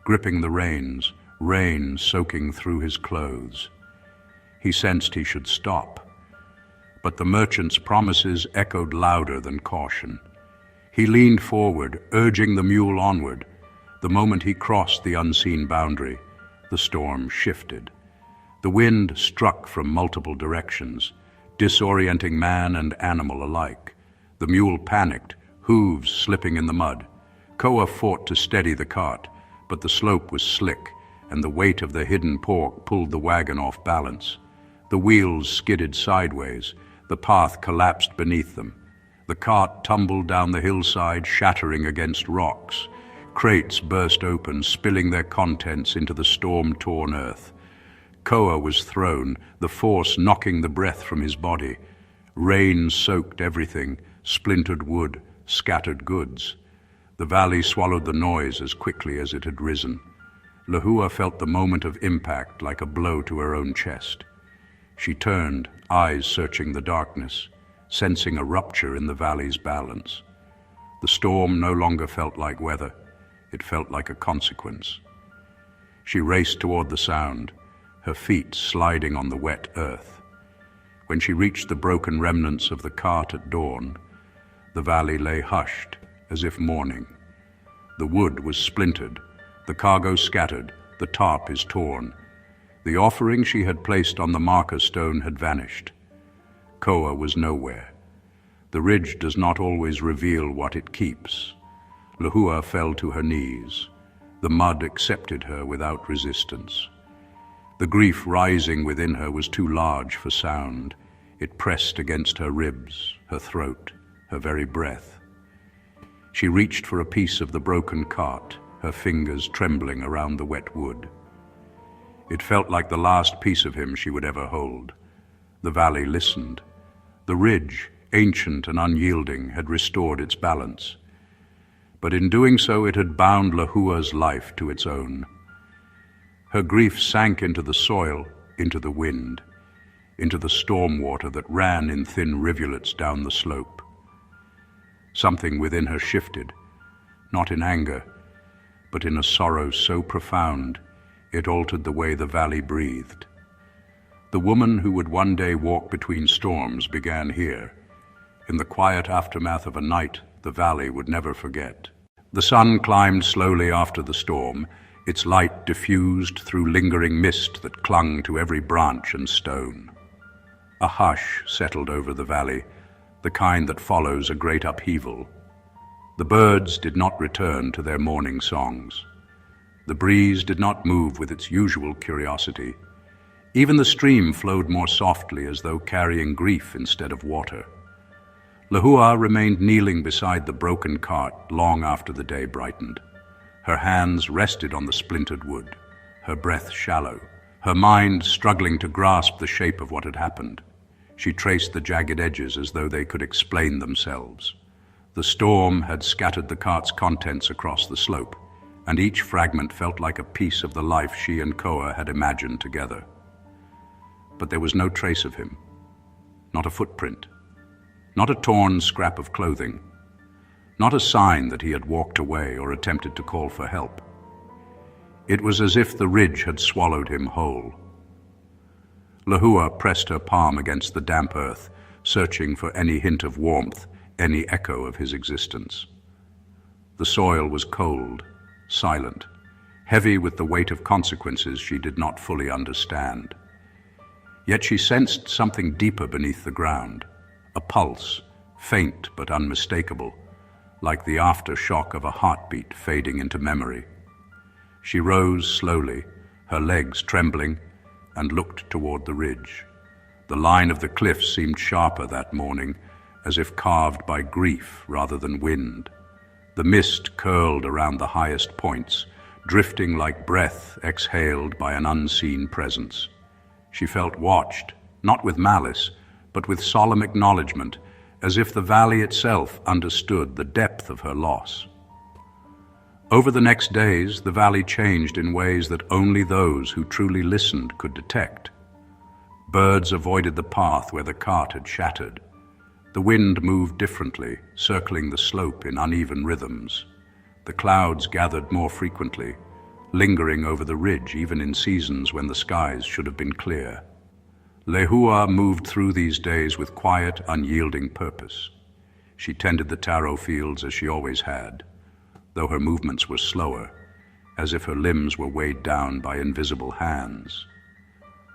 gripping the reins, rain soaking through his clothes. He sensed he should stop, but the merchant's promises echoed louder than caution. He leaned forward, urging the mule onward. The moment he crossed the unseen boundary, the storm shifted. The wind struck from multiple directions, disorienting man and animal alike. The mule panicked, hooves slipping in the mud. Koa fought to steady the cart, but the slope was slick, and the weight of the hidden pork pulled the wagon off balance. The wheels skidded sideways. The path collapsed beneath them. The cart tumbled down the hillside, shattering against rocks. Crates burst open, spilling their contents into the storm-torn earth. Koa was thrown, the force knocking the breath from his body. Rain soaked everything, splintered wood, scattered goods. The valley swallowed the noise as quickly as it had risen. Lehua felt the moment of impact like a blow to her own chest. She turned, eyes searching the darkness, sensing a rupture in the valley's balance. The storm no longer felt like weather. It felt like a consequence. She raced toward the sound, her feet sliding on the wet earth. When she reached the broken remnants of the cart at dawn, the valley lay hushed, as if mourning. The wood was splintered, the cargo scattered, the tarp is torn. The offering she had placed on the marker stone had vanished. Koa was nowhere. The ridge does not always reveal what it keeps. Lehua fell to her knees. The mud accepted her without resistance. The grief rising within her was too large for sound. It pressed against her ribs, her throat, her very breath. She reached for a piece of the broken cart, her fingers trembling around the wet wood. It felt like the last piece of him she would ever hold. The valley listened. The ridge, ancient and unyielding, had restored its balance. But in doing so, it had bound Lehua's life to its own. Her grief sank into the soil, into the wind, into the storm water that ran in thin rivulets down the slope. Something within her shifted, not in anger, but in a sorrow so profound it altered the way the valley breathed. The woman who would one day walk between storms began here, in the quiet aftermath of a night the valley would never forget. The sun climbed slowly after the storm, its light diffused through lingering mist that clung to every branch and stone. A hush settled over the valley, the kind that follows a great upheaval. The birds did not return to their morning songs. The breeze did not move with its usual curiosity. Even the stream flowed more softly, as though carrying grief instead of water. Lehua remained kneeling beside the broken cart long after the day brightened. Her hands rested on the splintered wood, her breath shallow, her mind struggling to grasp the shape of what had happened. She traced the jagged edges as though they could explain themselves. The storm had scattered the cart's contents across the slope, and each fragment felt like a piece of the life she and Koa had imagined together. But there was no trace of him, not a footprint, not a torn scrap of clothing, not a sign that he had walked away or attempted to call for help. It was as if the ridge had swallowed him whole. Lehua pressed her palm against the damp earth, searching for any hint of warmth, any echo of his existence. The soil was cold, silent, heavy with the weight of consequences she did not fully understand. Yet she sensed something deeper beneath the ground, a pulse, faint but unmistakable, like the aftershock of a heartbeat fading into memory. She rose slowly, her legs trembling, and looked toward the ridge. The line of the cliff seemed sharper that morning, as if carved by grief rather than wind. The mist curled around the highest points, drifting like breath exhaled by an unseen presence. She felt watched, not with malice, but with solemn acknowledgement, as if the valley itself understood the depth of her loss. Over the next days, the valley changed in ways that only those who truly listened could detect. Birds avoided the path where the cart had shattered. The wind moved differently, circling the slope in uneven rhythms. The clouds gathered more frequently, lingering over the ridge even in seasons when the skies should have been clear. Lehua moved through these days with quiet, unyielding purpose. She tended the taro fields as she always had, though her movements were slower, as if her limbs were weighed down by invisible hands.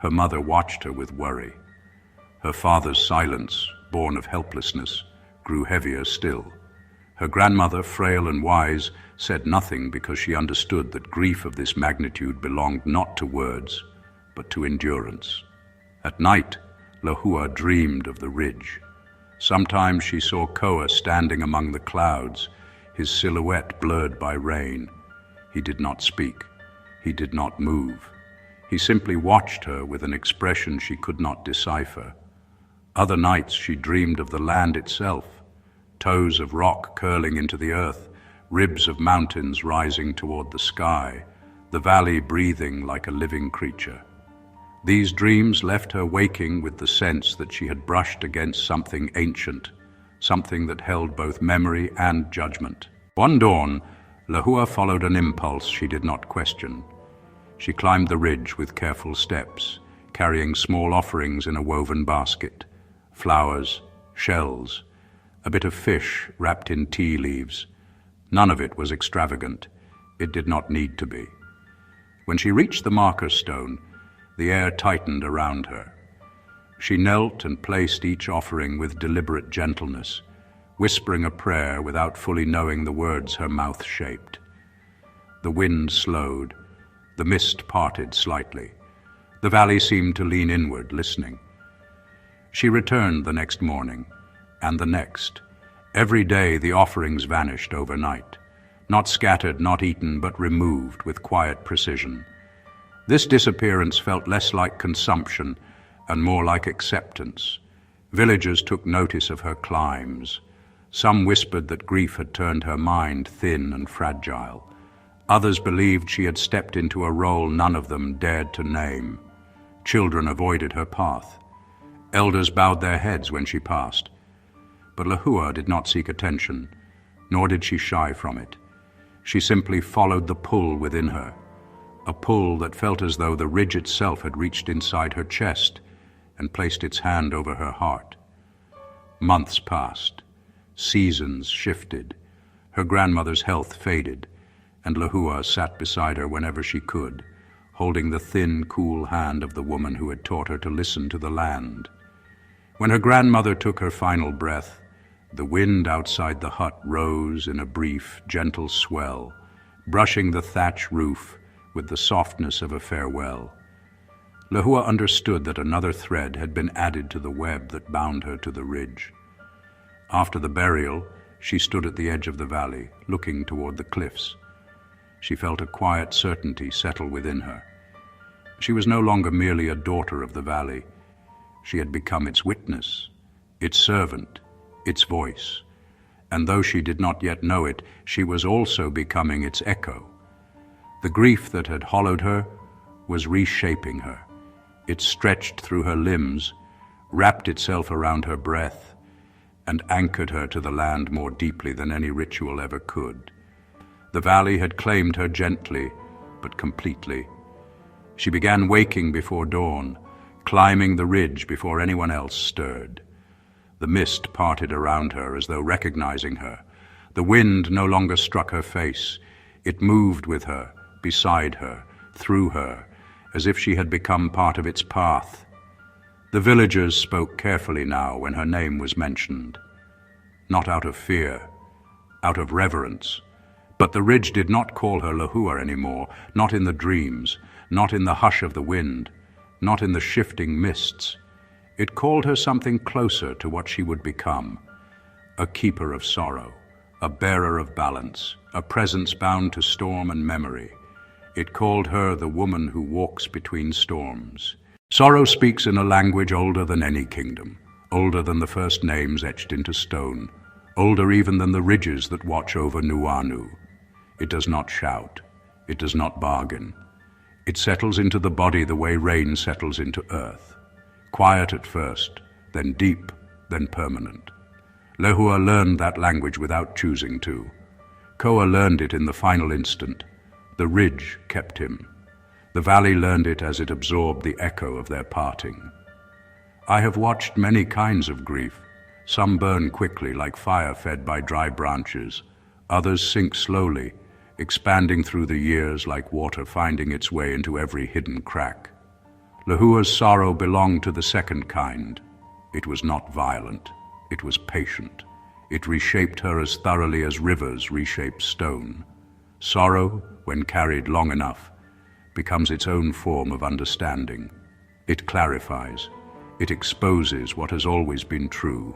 Her mother watched her with worry. Her father's silence, born of helplessness, grew heavier still. Her grandmother, frail and wise, said nothing because she understood that grief of this magnitude belonged not to words, but to endurance. At night, Lehua dreamed of the ridge. Sometimes she saw Koa standing among the clouds, his silhouette blurred by rain. He did not speak. He did not move. He simply watched her with an expression she could not decipher. Other nights she dreamed of the land itself, toes of rock curling into the earth, ribs of mountains rising toward the sky, the valley breathing like a living creature. These dreams left her waking with the sense that she had brushed against something ancient, something that held both memory and judgment. One dawn, Lehua followed an impulse she did not question. She climbed the ridge with careful steps, carrying small offerings in a woven basket, flowers, shells, a bit of fish wrapped in tea leaves. None of it was extravagant. It did not need to be. When she reached the marker stone, the air tightened around her. She knelt and placed each offering with deliberate gentleness, whispering a prayer without fully knowing the words her mouth shaped. The wind slowed. The mist parted slightly. The valley seemed to lean inward, listening. She returned the next morning, and the next. Every day the offerings vanished overnight, not scattered, not eaten, but removed with quiet precision. This disappearance felt less like consumption and more like acceptance. Villagers took notice of her climbs. Some whispered that grief had turned her mind thin and fragile. Others believed she had stepped into a role none of them dared to name. Children avoided her path. Elders bowed their heads when she passed. But Lehua did not seek attention, nor did she shy from it. She simply followed the pull within her, a pull that felt as though the ridge itself had reached inside her chest and placed its hand over her heart. Months passed. Seasons shifted. Her grandmother's health faded, and Lehua sat beside her whenever she could, holding the thin, cool hand of the woman who had taught her to listen to the land. When her grandmother took her final breath, the wind outside the hut rose in a brief, gentle swell, brushing the thatch roof with the softness of a farewell. Lehua understood that another thread had been added to the web that bound her to the ridge. After the burial, she stood at the edge of the valley, looking toward the cliffs. She felt a quiet certainty settle within her. She was no longer merely a daughter of the valley. She had become its witness, its servant, its voice. And though she did not yet know it, she was also becoming its echo. The grief that had hollowed her was reshaping her. It stretched through her limbs, wrapped itself around her breath, and anchored her to the land more deeply than any ritual ever could. The valley had claimed her gently, but completely. She began waking before dawn, climbing the ridge before anyone else stirred. The mist parted around her as though recognizing her. The wind no longer struck her face. It moved with her, beside her, through her, as if she had become part of its path. The villagers spoke carefully now when her name was mentioned. Not out of fear, out of reverence. But the ridge did not call her Lehua anymore, not in the dreams, not in the hush of the wind, not in the shifting mists. It called her something closer to what she would become, a keeper of sorrow, a bearer of balance, a presence bound to storm and memory. It called her the woman who walks between storms. Sorrow speaks in a language older than any kingdom, older than the first names etched into stone, older even than the ridges that watch over Nuʻuanu. It does not shout. It does not bargain. It settles into the body the way rain settles into earth. Quiet at first, then deep, then permanent. Lehua learned that language without choosing to. Koa learned it in the final instant. The ridge kept him. The valley learned it as it absorbed the echo of their parting. I have watched many kinds of grief. Some burn quickly like fire fed by dry branches. Others sink slowly, expanding through the years like water finding its way into every hidden crack. Lehua's sorrow belonged to the second kind. It was not violent. It was patient. It reshaped her as thoroughly as rivers reshape stone. Sorrow, when carried long enough, becomes its own form of understanding. It clarifies. It exposes what has always been true,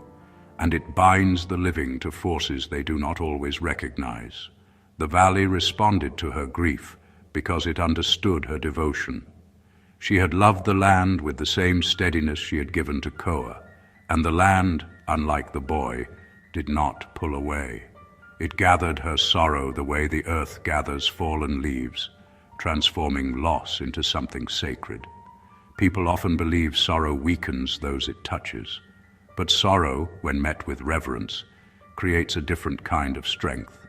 and it binds the living to forces they do not always recognize. The valley responded to her grief because it understood her devotion. She had loved the land with the same steadiness she had given to Koa, and the land, unlike the boy, did not pull away. It gathered her sorrow the way the earth gathers fallen leaves, transforming loss into something sacred. People often believe sorrow weakens those it touches, but sorrow, when met with reverence, creates a different kind of strength.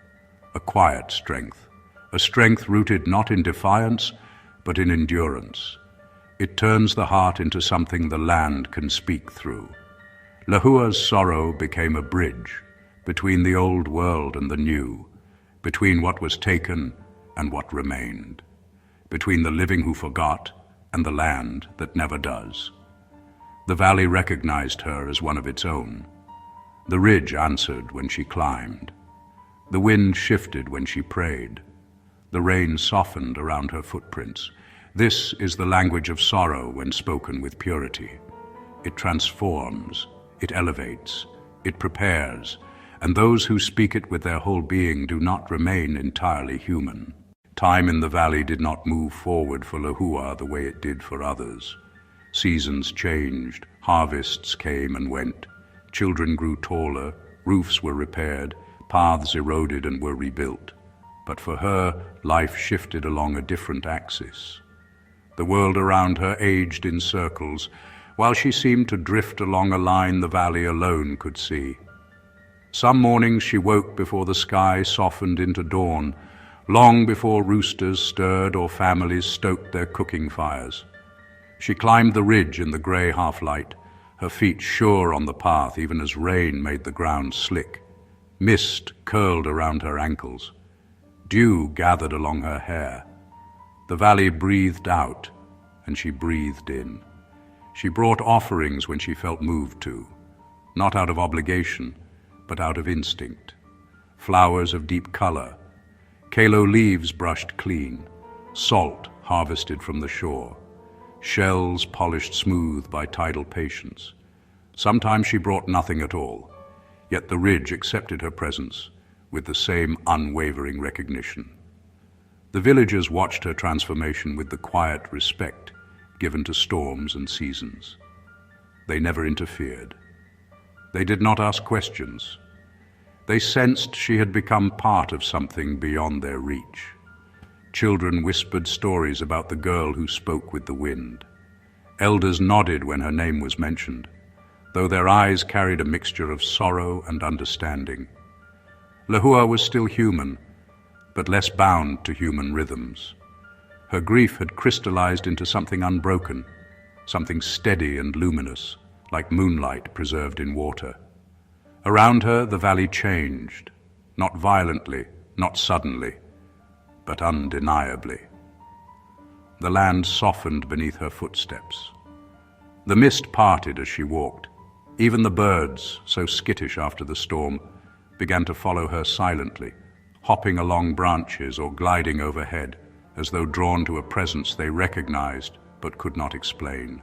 A quiet strength, a strength rooted not in defiance, but in endurance. It turns the heart into something the land can speak through. Lehua's sorrow became a bridge between the old world and the new, between what was taken and what remained, between the living who forgot and the land that never does. The valley recognized her as one of its own. The ridge answered when she climbed. The wind shifted when she prayed. The rain softened around her footprints. This is the language of sorrow when spoken with purity. It transforms, it elevates, it prepares, and those who speak it with their whole being do not remain entirely human. Time in the valley did not move forward for Lehua the way it did for others. Seasons changed, harvests came and went. Children grew taller, roofs were repaired, paths eroded and were rebuilt. But for her, life shifted along a different axis. The world around her aged in circles, while she seemed to drift along a line the valley alone could see. Some mornings she woke before the sky softened into dawn, long before roosters stirred or families stoked their cooking fires. She climbed the ridge in the grey half-light, her feet sure on the path even as rain made the ground slick. Mist curled around her ankles. Dew gathered along her hair. The valley breathed out, and she breathed in. She brought offerings when she felt moved to, not out of obligation, but out of instinct. Flowers of deep color, kalo leaves brushed clean, salt harvested from the shore, shells polished smooth by tidal patience. Sometimes she brought nothing at all, yet the ridge accepted her presence with the same unwavering recognition. The villagers watched her transformation with the quiet respect given to storms and seasons. They never interfered. They did not ask questions. They sensed she had become part of something beyond their reach. Children whispered stories about the girl who spoke with the wind. Elders nodded when her name was mentioned, though their eyes carried a mixture of sorrow and understanding. Lehua was still human, but less bound to human rhythms. Her grief had crystallized into something unbroken, something steady and luminous, like moonlight preserved in water. Around her, the valley changed, not violently, not suddenly, but undeniably. The land softened beneath her footsteps. The mist parted as she walked. Even the birds, so skittish after the storm, began to follow her silently, hopping along branches or gliding overhead, as though drawn to a presence they recognized but could not explain.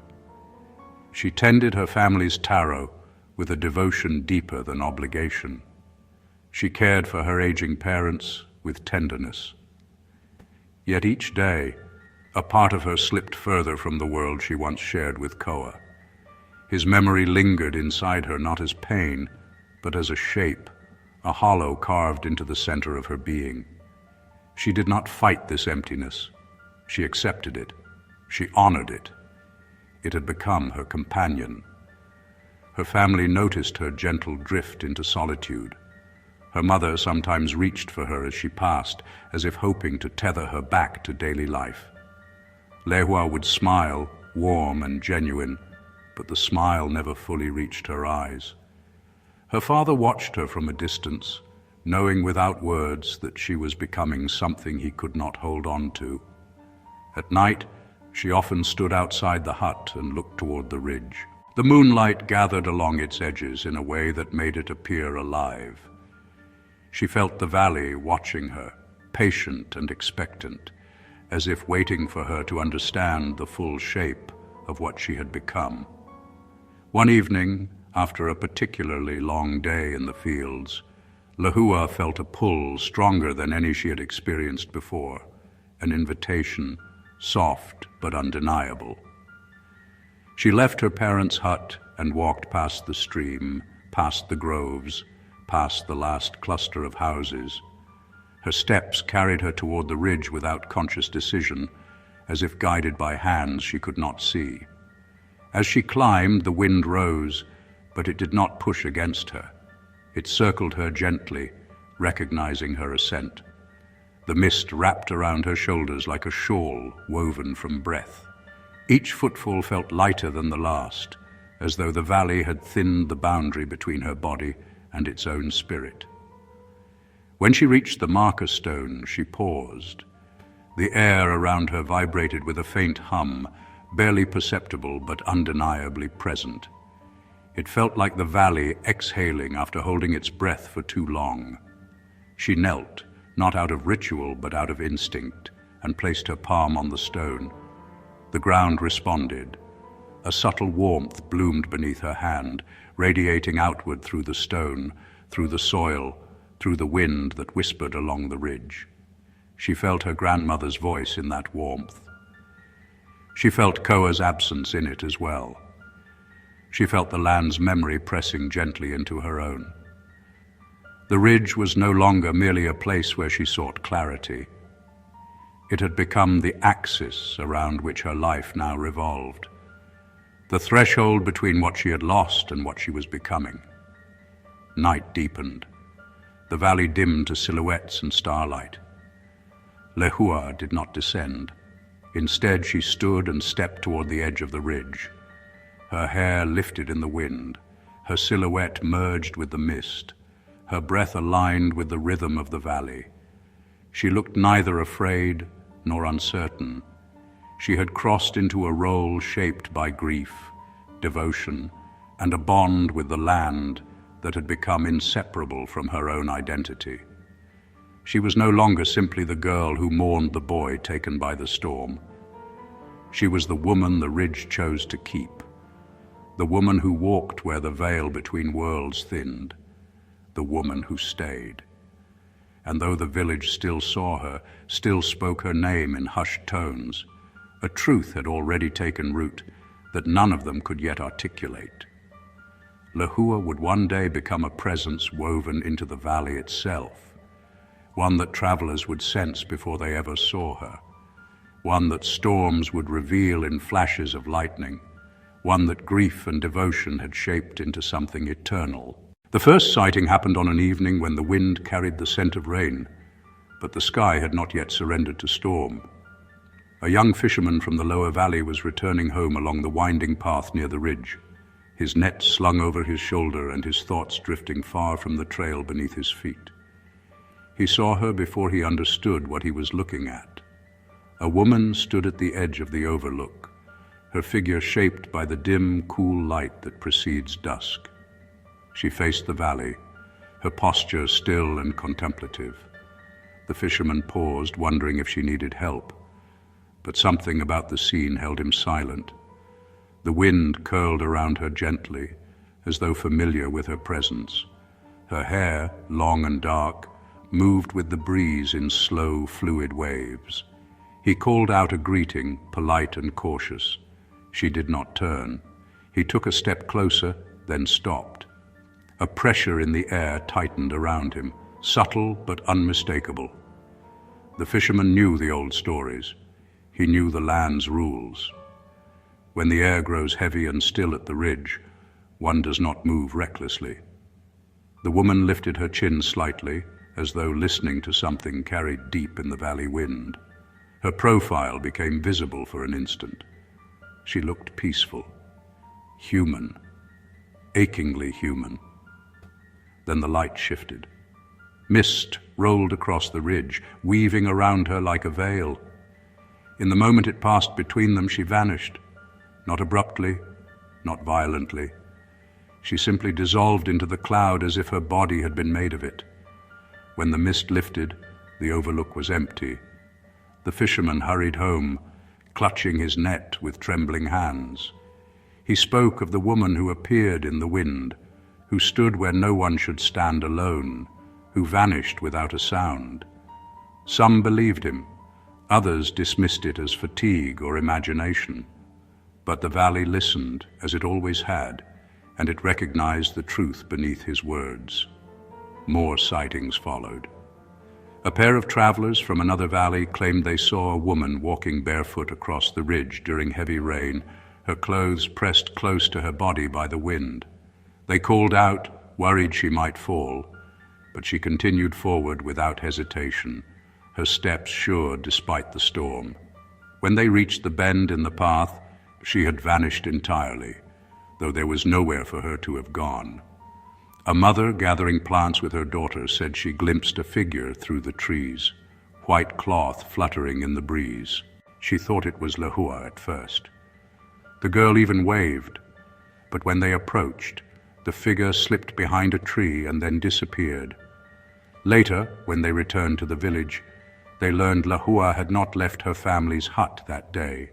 She tended her family's taro with a devotion deeper than obligation. She cared for her aging parents with tenderness. Yet each day, a part of her slipped further from the world she once shared with Koa. His memory lingered inside her not as pain, but as a shape, a hollow carved into the center of her being. She did not fight this emptiness. She accepted it. She honored it. It had become her companion. Her family noticed her gentle drift into solitude. Her mother sometimes reached for her as she passed, as if hoping to tether her back to daily life. Lehua would smile, warm and genuine, but the smile never fully reached her eyes. Her father watched her from a distance, knowing without words that she was becoming something he could not hold on to. At night, she often stood outside the hut and looked toward the ridge. The moonlight gathered along its edges in a way that made it appear alive. She felt the valley watching her, patient and expectant, as if waiting for her to understand the full shape of what she had become. One evening, after a particularly long day in the fields, Lehua felt a pull stronger than any she had experienced before, an invitation, soft but undeniable. She left her parents' hut and walked past the stream, past the groves, past the last cluster of houses. Her steps carried her toward the ridge without conscious decision, as if guided by hands she could not see. As she climbed, the wind rose, but it did not push against her. It circled her gently, recognizing her ascent. The mist wrapped around her shoulders like a shawl woven from breath. Each footfall felt lighter than the last, as though the valley had thinned the boundary between her body and its own spirit. When she reached the marker stone, she paused. The air around her vibrated with a faint hum, barely perceptible but undeniably present. It felt like the valley exhaling after holding its breath for too long. She knelt, not out of ritual but out of instinct, and placed her palm on the stone. The ground responded. A subtle warmth bloomed beneath her hand, radiating outward through the stone, through the soil, through the wind that whispered along the ridge. She felt her grandmother's voice in that warmth. She felt Koa's absence in it as well. She felt the land's memory pressing gently into her own. The ridge was no longer merely a place where she sought clarity. It had become the axis around which her life now revolved, the threshold between what she had lost and what she was becoming. Night deepened. The valley dimmed to silhouettes and starlight. Lehua did not descend. Instead, she stood and stepped toward the edge of the ridge. Her hair lifted in the wind. Her silhouette merged with the mist. Her breath aligned with the rhythm of the valley. She looked neither afraid nor uncertain. She had crossed into a role shaped by grief, devotion, and a bond with the land that had become inseparable from her own identity. She was no longer simply the girl who mourned the boy taken by the storm. She was the woman the ridge chose to keep, the woman who walked where the veil between worlds thinned, the woman who stayed. And though the village still saw her, still spoke her name in hushed tones, a truth had already taken root that none of them could yet articulate. Lehua would one day become a presence woven into the valley itself, one that travelers would sense before they ever saw her, one that storms would reveal in flashes of lightning, one that grief and devotion had shaped into something eternal. The first sighting happened on an evening when the wind carried the scent of rain, but the sky had not yet surrendered to storm. A young fisherman from the lower valley was returning home along the winding path near the ridge, his net slung over his shoulder and his thoughts drifting far from the trail beneath his feet. He saw her before he understood what he was looking at. A woman stood at the edge of the overlook, her figure shaped by the dim, cool light that precedes dusk. She faced the valley, her posture still and contemplative. The fisherman paused, wondering if she needed help, but something about the scene held him silent. The wind curled around her gently, as though familiar with her presence. Her hair, long and dark, moved with the breeze in slow, fluid waves. He called out a greeting, polite and cautious. She did not turn. He took a step closer, then stopped. A pressure in the air tightened around him, subtle but unmistakable. The fisherman knew the old stories. He knew the land's rules. When the air grows heavy and still at the ridge, one does not move recklessly. The woman lifted her chin slightly, as though listening to something carried deep in the valley wind. Her profile became visible for an instant. She looked peaceful, human, achingly human. Then the light shifted. Mist rolled across the ridge, weaving around her like a veil. In the moment it passed between them, she vanished. Not abruptly, not violently. She simply dissolved into the cloud as if her body had been made of it. When the mist lifted, the overlook was empty. The fisherman hurried home, clutching his net with trembling hands. He spoke of the woman who appeared in the wind, who stood where no one should stand alone, who vanished without a sound. Some believed him, others dismissed it as fatigue or imagination. But the valley listened, as it always had, and it recognized the truth beneath his words. More sightings followed. A pair of travelers from another valley claimed they saw a woman walking barefoot across the ridge during heavy rain, her clothes pressed close to her body by the wind. They called out, worried she might fall, but she continued forward without hesitation, her steps sure despite the storm. When they reached the bend in the path, she had vanished entirely, though there was nowhere for her to have gone. A mother gathering plants with her daughter said she glimpsed a figure through the trees, white cloth fluttering in the breeze. She thought it was Lehua at first. The girl even waved, but when they approached, the figure slipped behind a tree and then disappeared. Later, when they returned to the village, they learned Lehua had not left her family's hut that day.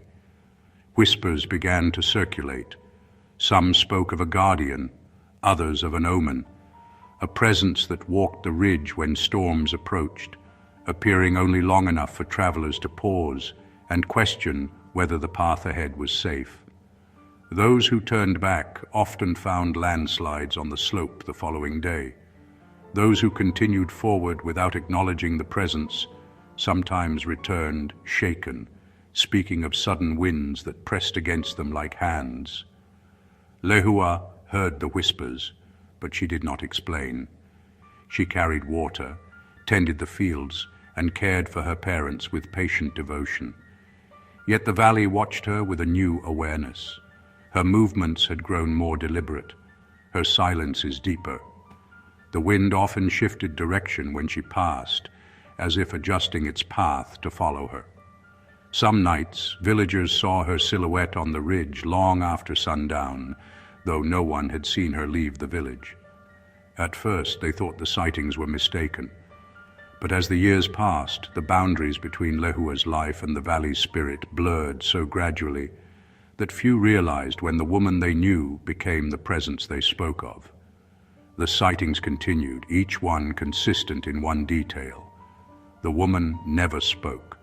Whispers began to circulate. Some spoke of a guardian, others of an omen, a presence that walked the ridge when storms approached, appearing only long enough for travelers to pause and question whether the path ahead was safe. Those who turned back often found landslides on the slope the following day. Those who continued forward without acknowledging the presence sometimes returned shaken, speaking of sudden winds that pressed against them like hands. Lehua heard the whispers, but she did not explain. She carried water, tended the fields, and cared for her parents with patient devotion. Yet the valley watched her with a new awareness. Her movements had grown more deliberate, her silences deeper. The wind often shifted direction when she passed, as if adjusting its path to follow her. Some nights, villagers saw her silhouette on the ridge long after sundown, though no one had seen her leave the village. At first, they thought the sightings were mistaken. But as the years passed, the boundaries between Lehua's life and the valley's spirit blurred so gradually that few realized when the woman they knew became the presence they spoke of. The sightings continued, each one consistent in one detail. The woman never spoke.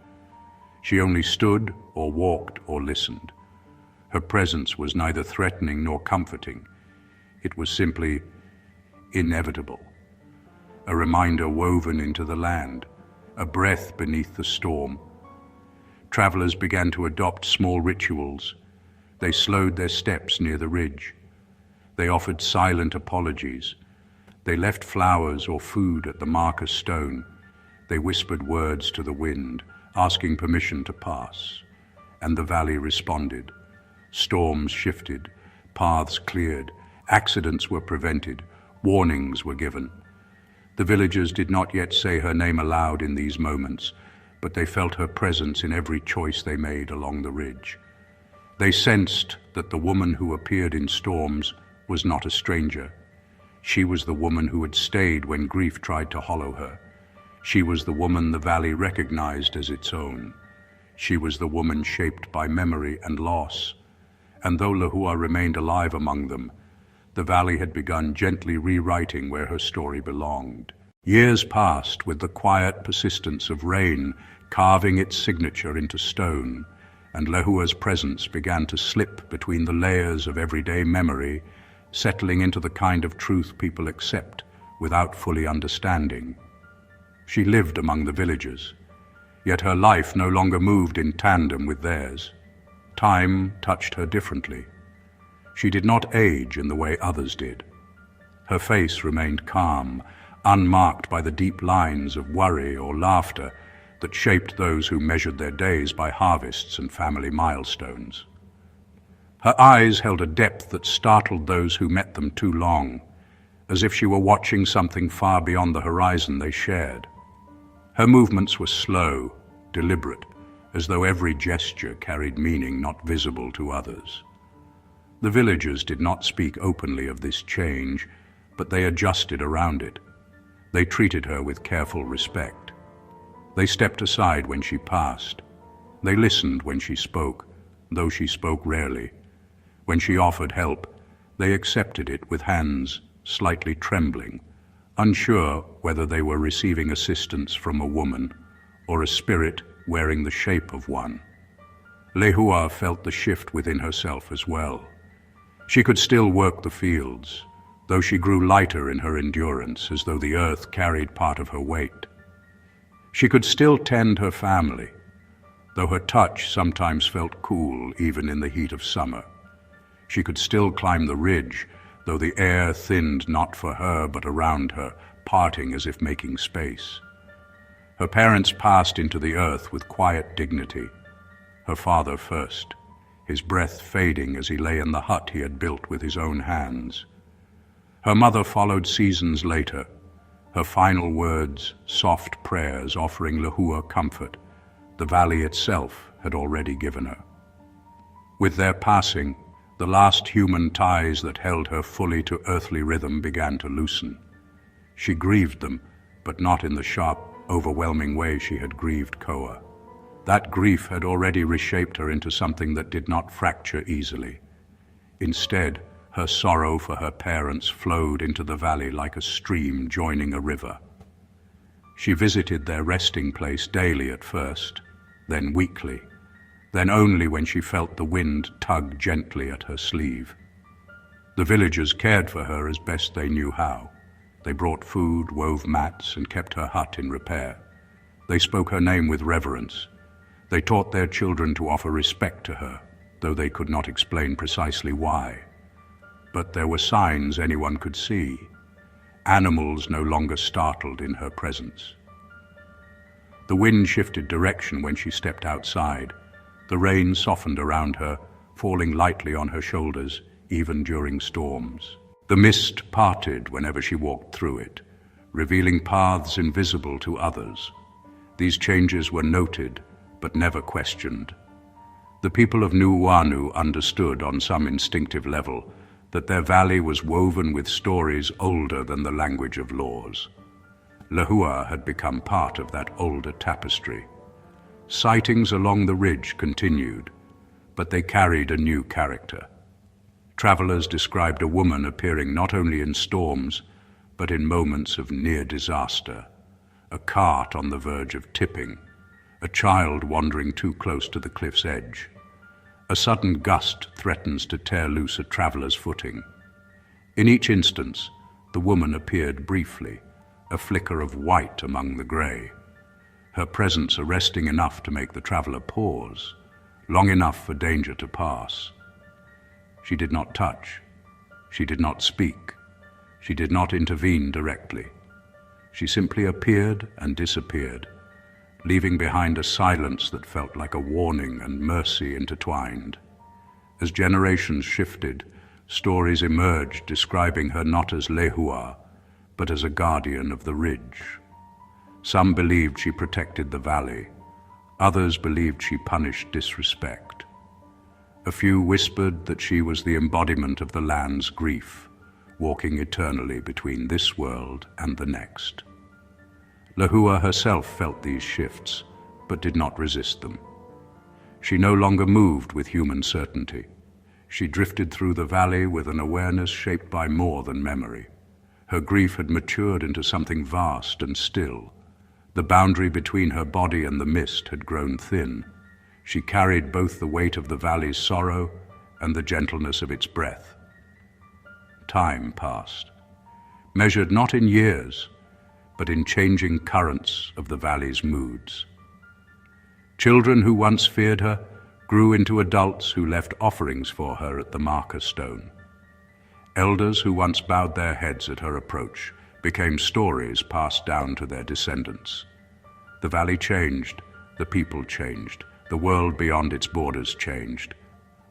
She only stood or walked or listened. Her presence was neither threatening nor comforting. It was simply inevitable. A reminder woven into the land, a breath beneath the storm. Travelers began to adopt small rituals. They slowed their steps near the ridge. They offered silent apologies. They left flowers or food at the marker's stone. They whispered words to the wind, asking permission to pass. and the valley responded. Storms shifted, paths cleared, accidents were prevented, warnings were given. The villagers did not yet say her name aloud in these moments, but they felt her presence in every choice they made along the ridge. They sensed that the woman who appeared in storms was not a stranger. She was the woman who had stayed when grief tried to hollow her. She was the woman the valley recognized as its own. She was the woman shaped by memory and loss. And though Lehua remained alive among them, the valley had begun gently rewriting where her story belonged. Years passed with the quiet persistence of rain carving its signature into stone, and Lehua's presence began to slip between the layers of everyday memory, settling into the kind of truth people accept without fully understanding. She lived among the villagers, yet her life no longer moved in tandem with theirs. Time touched her differently. She did not age in the way others did. Her face remained calm, unmarked by the deep lines of worry or laughter that shaped those who measured their days by harvests and family milestones. Her eyes held a depth that startled those who met them too long, as if she were watching something far beyond the horizon they shared. Her movements were slow, deliberate, as though every gesture carried meaning not visible to others. The villagers did not speak openly of this change, but they adjusted around it. They treated her with careful respect. They stepped aside when she passed. They listened when she spoke, though she spoke rarely. When she offered help, they accepted it with hands slightly trembling, unsure whether they were receiving assistance from a woman or a spirit wearing the shape of one. Lehua felt the shift within herself as well. She could still work the fields, though she grew lighter in her endurance, as though the earth carried part of her weight. She could still tend her family, though her touch sometimes felt cool even in the heat of summer. She could still climb the ridge, though the air thinned not for her but around her, parting as if making space. Her parents passed into the earth with quiet dignity. Her father first, his breath fading as he lay in the hut he had built with his own hands. Her mother followed seasons later, her final words soft prayers offering Lehua comfort the valley itself had already given her. With their passing, the last human ties that held her fully to earthly rhythm began to loosen. She grieved them, but not in the sharp, overwhelming way she had grieved Koa. That grief had already reshaped her into something that did not fracture easily. Instead, her sorrow for her parents flowed into the valley like a stream joining a river. She visited their resting place daily at first, then weekly, then only when she felt the wind tug gently at her sleeve. The villagers cared for her as best they knew how. They brought food, wove mats, and kept her hut in repair. They spoke her name with reverence. They taught their children to offer respect to her, though they could not explain precisely why. But there were signs anyone could see. Animals no longer startled in her presence. The wind shifted direction when she stepped outside. The rain softened around her, falling lightly on her shoulders, even during storms. The mist parted whenever she walked through it, revealing paths invisible to others. These changes were noted, but never questioned. The people of Nuʻuanu understood on some instinctive level that their valley was woven with stories older than the language of laws. Lehua had become part of that older tapestry. Sightings along the ridge continued, but they carried a new character. Travelers described a woman appearing not only in storms, but in moments of near disaster. A cart on the verge of tipping, a child wandering too close to the cliff's edge. A sudden gust threatens to tear loose a traveler's footing. In each instance, the woman appeared briefly, a flicker of white among the grey, her presence arresting enough to make the traveler pause, long enough for danger to pass. She did not touch. She did not speak. She did not intervene directly. She simply appeared and disappeared, leaving behind a silence that felt like a warning and mercy intertwined. As generations shifted, stories emerged describing her not as Lehua, but as a guardian of the ridge. Some believed she protected the valley. Others believed she punished disrespect. A few whispered that she was the embodiment of the land's grief, walking eternally between this world and the next. Lehua herself felt these shifts, but did not resist them. She no longer moved with human certainty. She drifted through the valley with an awareness shaped by more than memory. Her grief had matured into something vast and still. The boundary between her body and the mist had grown thin. She carried both the weight of the valley's sorrow and the gentleness of its breath. Time passed, measured not in years, but in changing currents of the valley's moods. Children who once feared her grew into adults who left offerings for her at the marker stone. Elders who once bowed their heads at her approach became stories passed down to their descendants. The valley changed, the people changed, the world beyond its borders changed,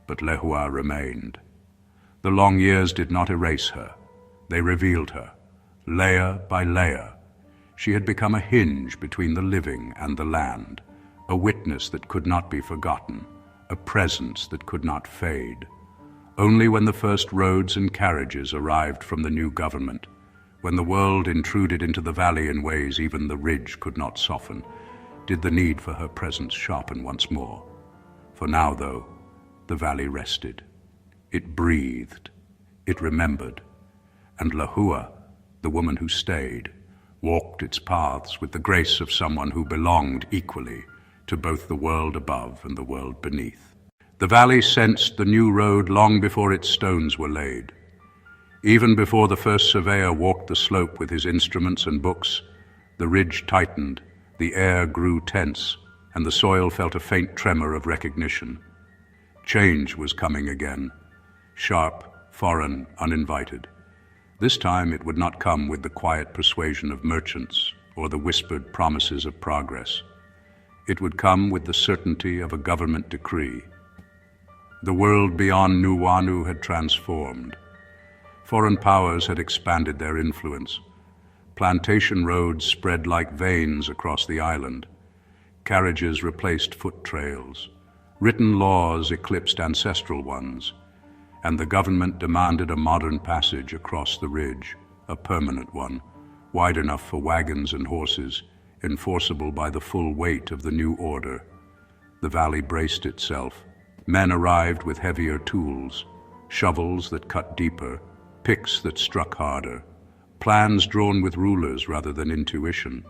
but Lehua remained. The long years did not erase her. They revealed her, layer by layer. She had become a hinge between the living and the land, a witness that could not be forgotten, a presence that could not fade. Only when the first roads and carriages arrived from the new government, when the world intruded into the valley in ways even the ridge could not soften, did the need for her presence sharpen once more. For now, though, the valley rested. It breathed. It remembered. And Lehua, the woman who stayed, walked its paths with the grace of someone who belonged equally to both the world above and the world beneath. The valley sensed the new road long before its stones were laid. Even before the first surveyor walked the slope with his instruments and books, the ridge tightened, the air grew tense, and the soil felt a faint tremor of recognition. Change was coming again, sharp, foreign, uninvited. This time it would not come with the quiet persuasion of merchants or the whispered promises of progress. It would come with the certainty of a government decree. The world beyond Nuʻuanu had transformed. Foreign powers had expanded their influence. Plantation roads spread like veins across the island. Carriages replaced foot trails. Written laws eclipsed ancestral ones. And the government demanded a modern passage across the ridge, a permanent one, wide enough for wagons and horses, enforceable by the full weight of the new order. The valley braced itself. Men arrived with heavier tools, shovels that cut deeper, picks that struck harder, plans drawn with rulers rather than intuition.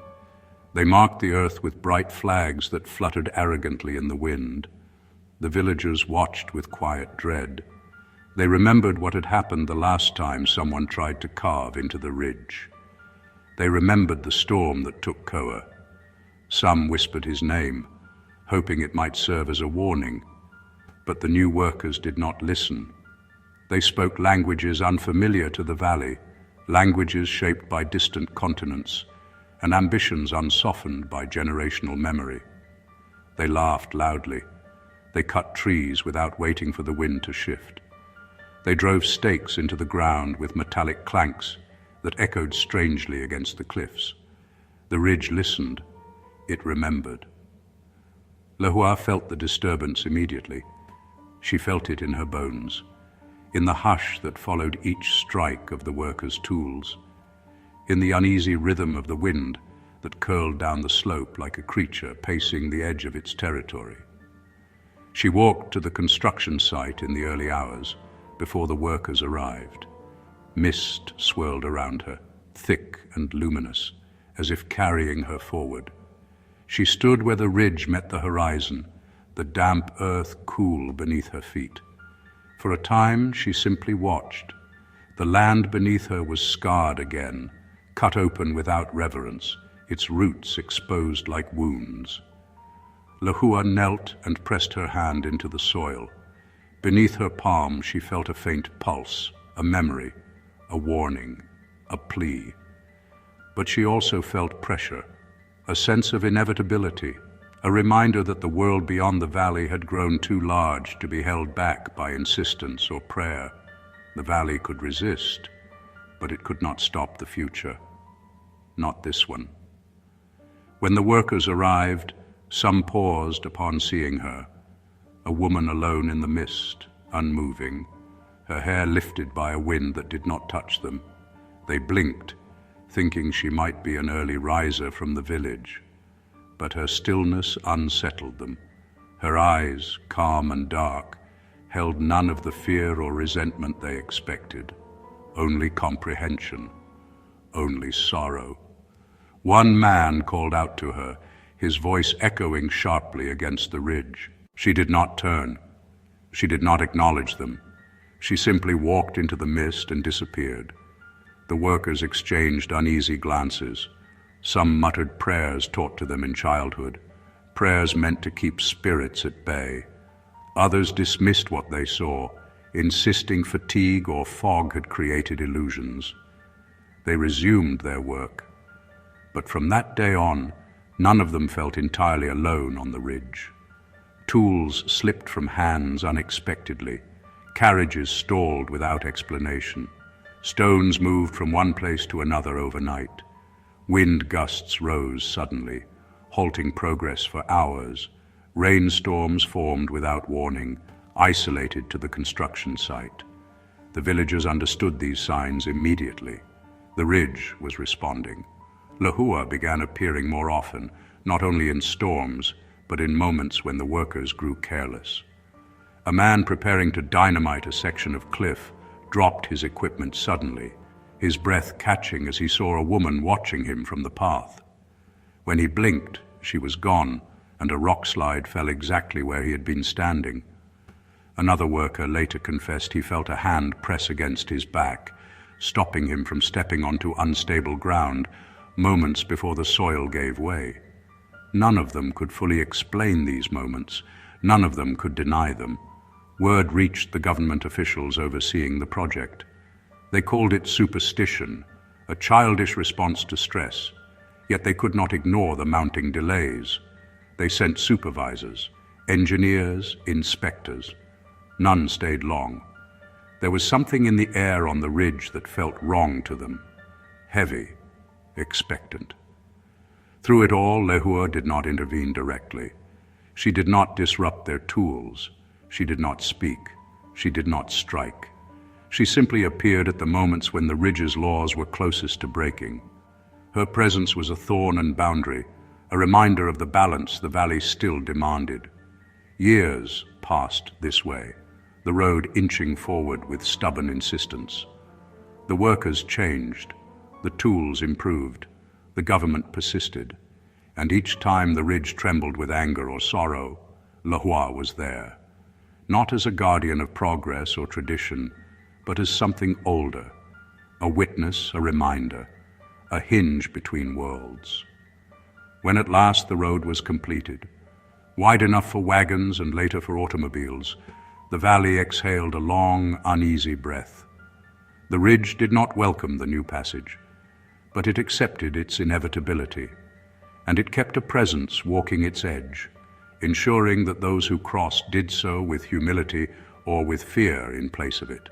They marked the earth with bright flags that fluttered arrogantly in the wind. The villagers watched with quiet dread. They remembered what had happened the last time someone tried to carve into the ridge. They remembered the storm that took Koa. Some whispered his name, hoping it might serve as a warning. But the new workers did not listen. They spoke languages unfamiliar to the valley, languages shaped by distant continents, and ambitions unsoftened by generational memory. They laughed loudly. They cut trees without waiting for the wind to shift. They drove stakes into the ground with metallic clanks that echoed strangely against the cliffs. The ridge listened. It remembered. Lehua felt the disturbance immediately. She felt it in her bones, in the hush that followed each strike of the workers' tools, in the uneasy rhythm of the wind that curled down the slope like a creature pacing the edge of its territory. She walked to the construction site in the early hours, before the workers arrived. Mist swirled around her, thick and luminous, as if carrying her forward. She stood where the ridge met the horizon, the damp earth cool beneath her feet. For a time, she simply watched. The land beneath her was scarred again, cut open without reverence, its roots exposed like wounds. Lehua knelt and pressed her hand into the soil. Beneath her palm, she felt a faint pulse, a memory, a warning, a plea. But she also felt pressure, a sense of inevitability, a reminder that the world beyond the valley had grown too large to be held back by insistence or prayer. The valley could resist, but it could not stop the future. Not this one. When the workers arrived, some paused upon seeing her, a woman alone in the mist, unmoving, her hair lifted by a wind that did not touch them. They blinked, thinking she might be an early riser from the village, but her stillness unsettled them. Her eyes, calm and dark, held none of the fear or resentment they expected, only comprehension, only sorrow. One man called out to her, his voice echoing sharply against the ridge. She did not turn. She did not acknowledge them. She simply walked into the mist and disappeared. The workers exchanged uneasy glances. Some muttered prayers taught to them in childhood, prayers meant to keep spirits at bay. Others dismissed what they saw, insisting fatigue or fog had created illusions. They resumed their work. But from that day on, none of them felt entirely alone on the ridge. Tools slipped from hands unexpectedly. Carriages stalled without explanation. Stones moved from one place to another overnight. Wind gusts rose suddenly, halting progress for hours. Rainstorms formed without warning, isolated to the construction site. The villagers understood these signs immediately. The ridge was responding. Lehua began appearing more often, not only in storms, but in moments when the workers grew careless. A man preparing to dynamite a section of cliff dropped his equipment suddenly, his breath catching as he saw a woman watching him from the path. When he blinked, she was gone, and a rock slide fell exactly where he had been standing. Another worker later confessed he felt a hand press against his back, stopping him from stepping onto unstable ground moments before the soil gave way. None of them could fully explain these moments. None of them could deny them. Word reached the government officials overseeing the project. They called it superstition, a childish response to stress, yet they could not ignore the mounting delays. They sent supervisors, engineers, inspectors. None stayed long. There was something in the air on the ridge that felt wrong to them, heavy, expectant. Through it all, Lehua did not intervene directly. She did not disrupt their tools. She did not speak. She did not strike. She simply appeared at the moments when the ridge's laws were closest to breaking. Her presence was a thorn and boundary, a reminder of the balance the valley still demanded. Years passed this way, the road inching forward with stubborn insistence. The workers changed. The tools improved. The government persisted, and each time the ridge trembled with anger or sorrow, Lehua was there, not as a guardian of progress or tradition, but as something older, a witness, a reminder, a hinge between worlds. When at last the road was completed, wide enough for wagons and later for automobiles, the valley exhaled a long, uneasy breath. The ridge did not welcome the new passage, but it accepted its inevitability, and it kept a presence walking its edge, ensuring that those who crossed did so with humility or with fear in place of it.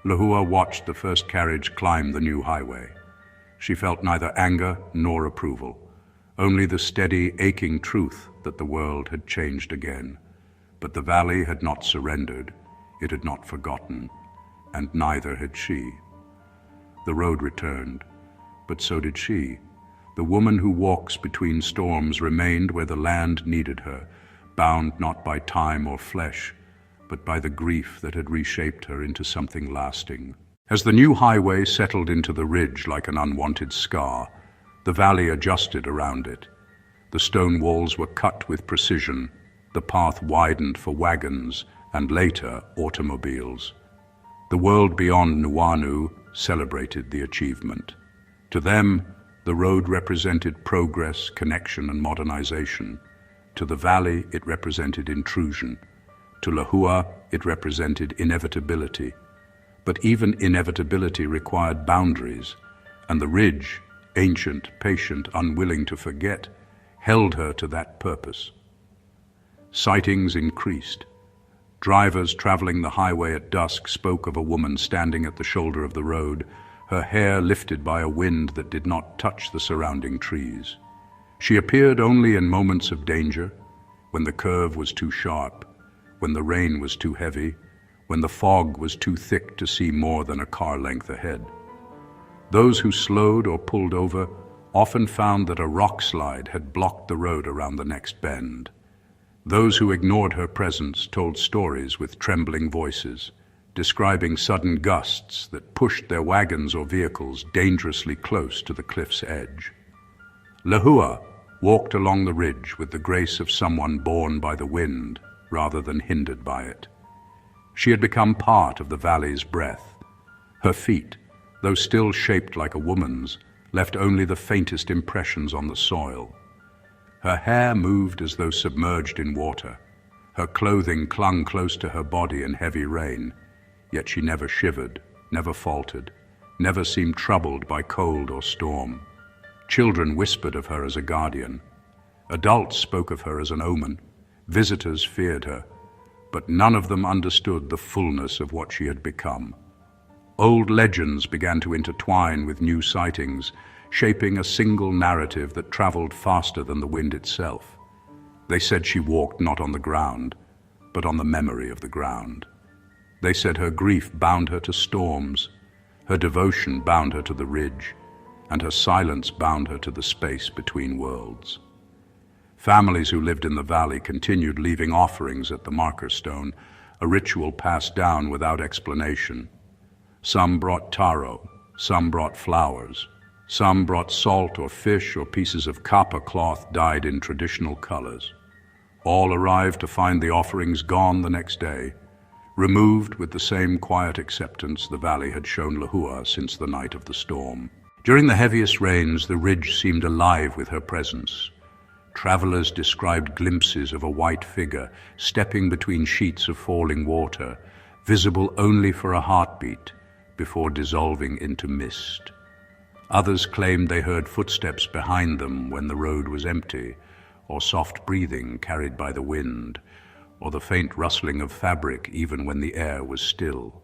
Lehua watched the first carriage climb the new highway. She felt neither anger nor approval, only the steady, aching truth that the world had changed again. But the valley had not surrendered, it had not forgotten, and neither had she. The road returned, but so did she. The woman who walks between storms remained where the land needed her, bound not by time or flesh, but by the grief that had reshaped her into something lasting. As the new highway settled into the ridge like an unwanted scar, the valley adjusted around it. The stone walls were cut with precision, the path widened for wagons and later automobiles. The world beyond Nuʻuanu celebrated the achievement. To them, the road represented progress, connection, and modernization. To the valley, it represented intrusion. To Lehua, it represented inevitability. But even inevitability required boundaries, and the ridge, ancient, patient, unwilling to forget, held her to that purpose. Sightings increased. Drivers traveling the highway at dusk spoke of a woman standing at the shoulder of the road, her hair lifted by a wind that did not touch the surrounding trees. She appeared only in moments of danger, when the curve was too sharp, when the rain was too heavy, when the fog was too thick to see more than a car length ahead. Those who slowed or pulled over often found that a rock slide had blocked the road around the next bend. Those who ignored her presence told stories with trembling voices, describing sudden gusts that pushed their wagons or vehicles dangerously close to the cliff's edge. Lehua walked along the ridge with the grace of someone borne by the wind rather than hindered by it. She had become part of the valley's breath. Her feet, though still shaped like a woman's, left only the faintest impressions on the soil. Her hair moved as though submerged in water. Her clothing clung close to her body in heavy rain, yet she never shivered, never faltered, never seemed troubled by cold or storm. Children whispered of her as a guardian. Adults spoke of her as an omen. Visitors feared her, but none of them understood the fullness of what she had become. Old legends began to intertwine with new sightings, shaping a single narrative that traveled faster than the wind itself. They said she walked not on the ground, but on the memory of the ground. They said her grief bound her to storms, her devotion bound her to the ridge, and her silence bound her to the space between worlds. Families who lived in the valley continued leaving offerings at the marker stone, a ritual passed down without explanation. Some brought taro, some brought flowers, some brought salt or fish or pieces of kapa cloth dyed in traditional colors. All arrived to find the offerings gone the next day, removed with the same quiet acceptance the valley had shown Lehua since the night of the storm. During the heaviest rains, the ridge seemed alive with her presence. Travelers described glimpses of a white figure stepping between sheets of falling water, visible only for a heartbeat before dissolving into mist. Others claimed they heard footsteps behind them when the road was empty, or soft breathing carried by the wind, or the faint rustling of fabric even when the air was still.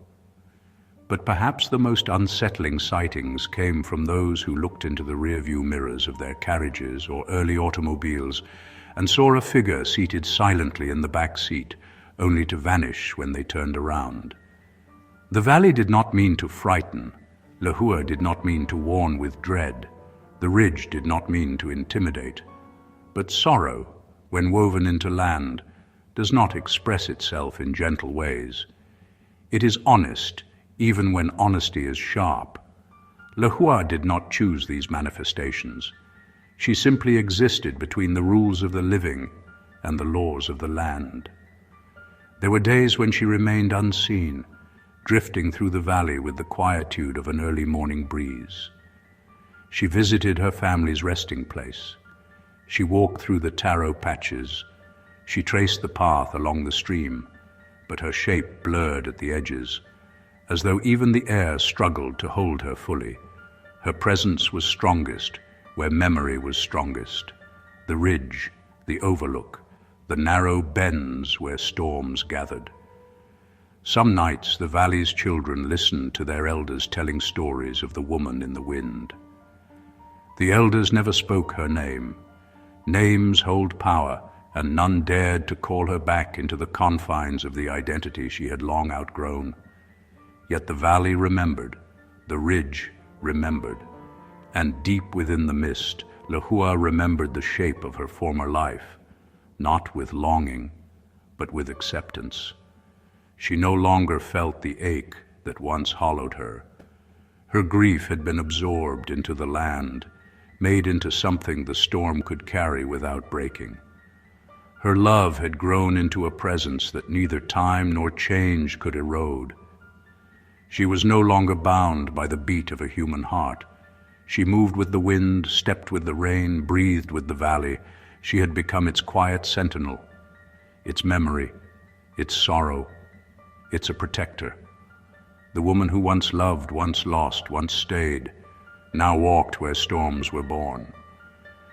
But perhaps the most unsettling sightings came from those who looked into the rearview mirrors of their carriages or early automobiles and saw a figure seated silently in the back seat, only to vanish when they turned around. The valley did not mean to frighten. Lehua did not mean to warn with dread. The ridge did not mean to intimidate. But sorrow, when woven into land, does not express itself in gentle ways. It is honest, even when honesty is sharp. Lehua did not choose these manifestations. She simply existed between the rules of the living and the laws of the land. There were days when she remained unseen, drifting through the valley with the quietude of an early morning breeze. She visited her family's resting place. She walked through the taro patches. She traced the path along the stream, but her shape blurred at the edges, as though even the air struggled to hold her fully. Her presence was strongest where memory was strongest. The ridge, the overlook, the narrow bends where storms gathered. Some nights the valley's children listened to their elders telling stories of the woman in the wind. The elders never spoke her name. Names hold power, and none dared to call her back into the confines of the identity she had long outgrown. Yet the valley remembered, the ridge remembered, and deep within the mist, Lehua remembered the shape of her former life, not with longing, but with acceptance. She no longer felt the ache that once hollowed her. Her grief had been absorbed into the land, made into something the storm could carry without breaking. Her love had grown into a presence that neither time nor change could erode. She was no longer bound by the beat of a human heart. She moved with the wind, stepped with the rain, breathed with the valley. She had become its quiet sentinel, its memory, its sorrow. It's a protector. The woman who once loved, once lost, once stayed, now walked where storms were born.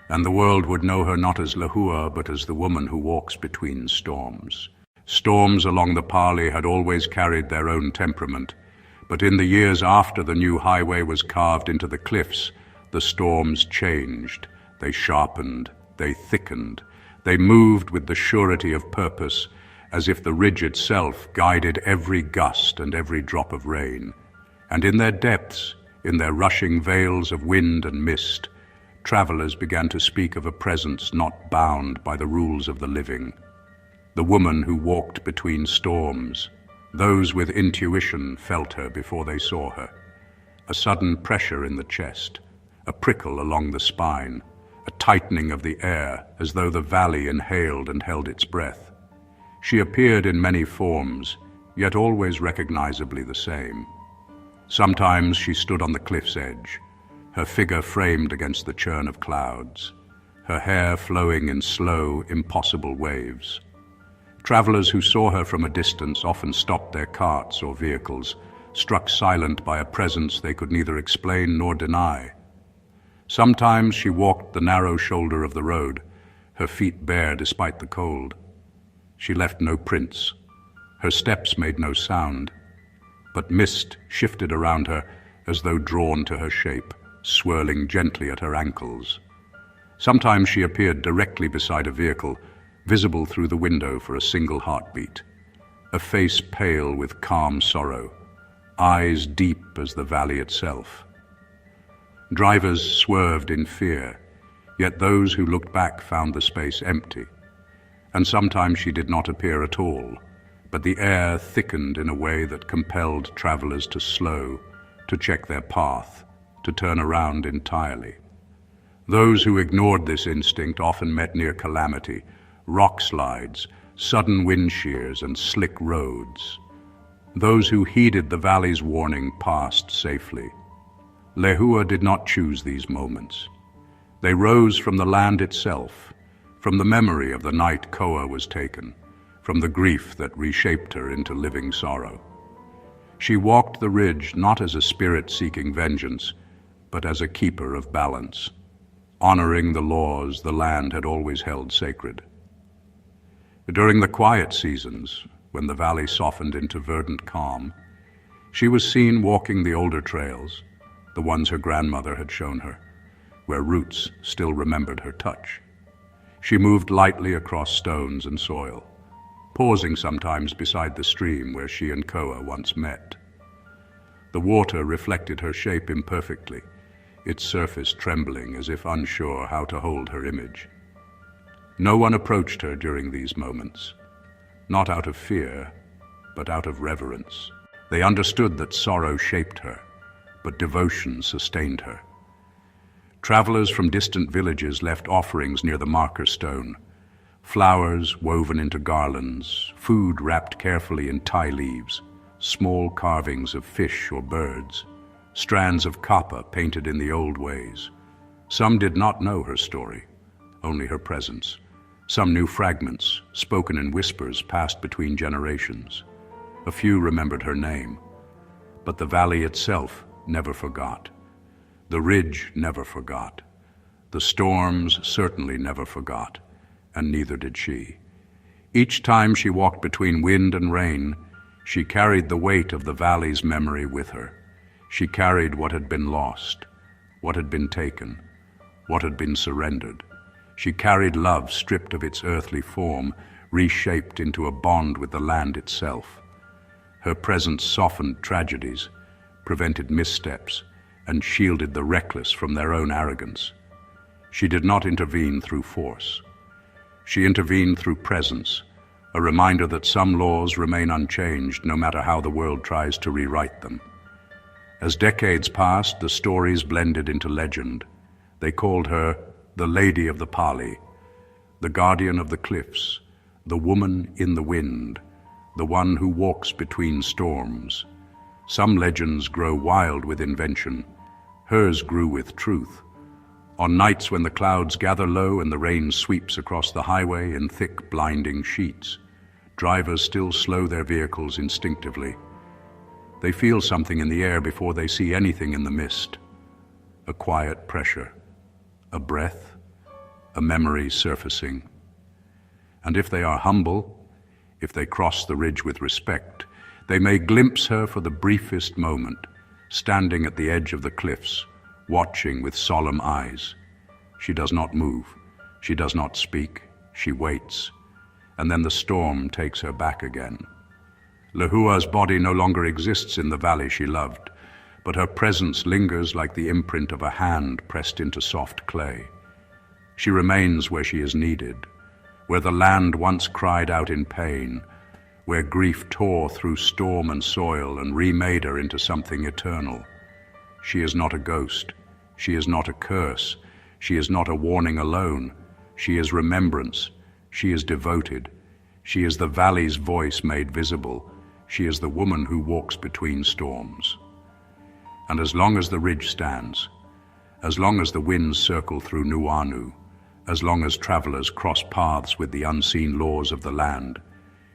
And the world would know her not as Lehua, but as the woman who walks between storms. Storms along the Pali had always carried their own temperament, but in the years after the new highway was carved into the cliffs, the storms changed. They sharpened, they thickened, they moved with the surety of purpose, as if the ridge itself guided every gust and every drop of rain. And in their depths, in their rushing veils of wind and mist, travelers began to speak of a presence not bound by the rules of the living. The woman who walked between storms. Those with intuition felt her before they saw her. A sudden pressure in the chest, a prickle along the spine, a tightening of the air as though the valley inhaled and held its breath. She appeared in many forms, yet always recognizably the same. Sometimes she stood on the cliff's edge, her figure framed against the churn of clouds, her hair flowing in slow, impossible waves. Travelers who saw her from a distance often stopped their carts or vehicles, struck silent by a presence they could neither explain nor deny. Sometimes she walked the narrow shoulder of the road, her feet bare despite the cold. She left no prints. Her steps made no sound, but mist shifted around her as though drawn to her shape, swirling gently at her ankles. Sometimes she appeared directly beside a vehicle, visible through the window for a single heartbeat, a face pale with calm sorrow, eyes deep as the valley itself. Drivers swerved in fear, yet those who looked back found the space empty. And sometimes she did not appear at all, but the air thickened in a way that compelled travelers to slow, to check their path, to turn around entirely. Those who ignored this instinct often met near calamity, rock slides, sudden wind shears, and slick roads. Those who heeded the valley's warning passed safely. Lehua did not choose these moments. They rose from the land itself, from the memory of the night Koa was taken, from the grief that reshaped her into living sorrow. She walked the ridge not as a spirit seeking vengeance, but as a keeper of balance, honoring the laws the land had always held sacred. During the quiet seasons, when the valley softened into verdant calm, she was seen walking the older trails, the ones her grandmother had shown her, where roots still remembered her touch. She moved lightly across stones and soil, pausing sometimes beside the stream where she and Koa once met. The water reflected her shape imperfectly, its surface trembling as if unsure how to hold her image. No one approached her during these moments, not out of fear, but out of reverence. They understood that sorrow shaped her, but devotion sustained her. Travelers from distant villages left offerings near the marker stone, flowers woven into garlands, food wrapped carefully in ti leaves, small carvings of fish or birds, strands of kapa painted in the old ways. Some did not know her story, only her presence. Some knew fragments, spoken in whispers passed between generations. A few remembered her name, but the valley itself never forgot. The ridge never forgot. The storms certainly never forgot, and neither did she. Each time she walked between wind and rain, she carried the weight of the valley's memory with her. She carried what had been lost, what had been taken, what had been surrendered. She carried love stripped of its earthly form, reshaped into a bond with the land itself. Her presence softened tragedies, prevented missteps, and shielded the reckless from their own arrogance. She did not intervene through force. She intervened through presence, a reminder that some laws remain unchanged no matter how the world tries to rewrite them. As decades passed, the stories blended into legend. They called her the Lady of the Pali, the guardian of the cliffs, the woman in the wind, the one who walks between storms. Some legends grow wild with invention. Hers grew with truth. On nights when the clouds gather low and the rain sweeps across the highway in thick, blinding sheets, drivers still slow their vehicles instinctively. They feel something in the air before they see anything in the mist. a quiet pressure, a breath, a memory surfacing. And if they are humble, if they cross the ridge with respect, they may glimpse her for the briefest moment, standing at the edge of the cliffs, watching with solemn eyes. She does not move, she does not speak, she waits, and then the storm takes her back again. Lehua's body no longer exists in the valley she loved, but her presence lingers like the imprint of a hand pressed into soft clay. She remains where she is needed, where the land once cried out in pain, where grief tore through storm and soil and remade her into something eternal. She is not a ghost, she is not a curse, she is not a warning alone, she is remembrance, she is devoted, she is the valley's voice made visible, she is the woman who walks between storms. And as long as the ridge stands, as long as the winds circle through Nuʻuanu, as long as travelers cross paths with the unseen laws of the land,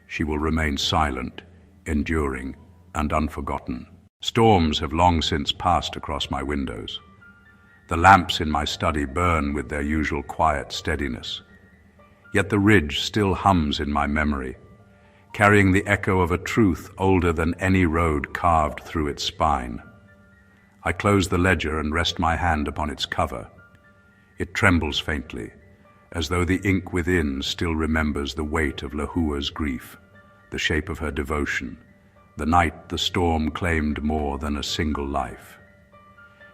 she will remain silent, enduring, and unforgotten. Storms have long since passed across my windows. The lamps in my study burn with their usual quiet steadiness. Yet the ridge still hums in my memory, carrying the echo of a truth older than any road carved through its spine. I close the ledger and rest my hand upon its cover. It trembles faintly, as though the ink within still remembers the weight of Lehua's grief, the shape of her devotion, the night the storm claimed more than a single life.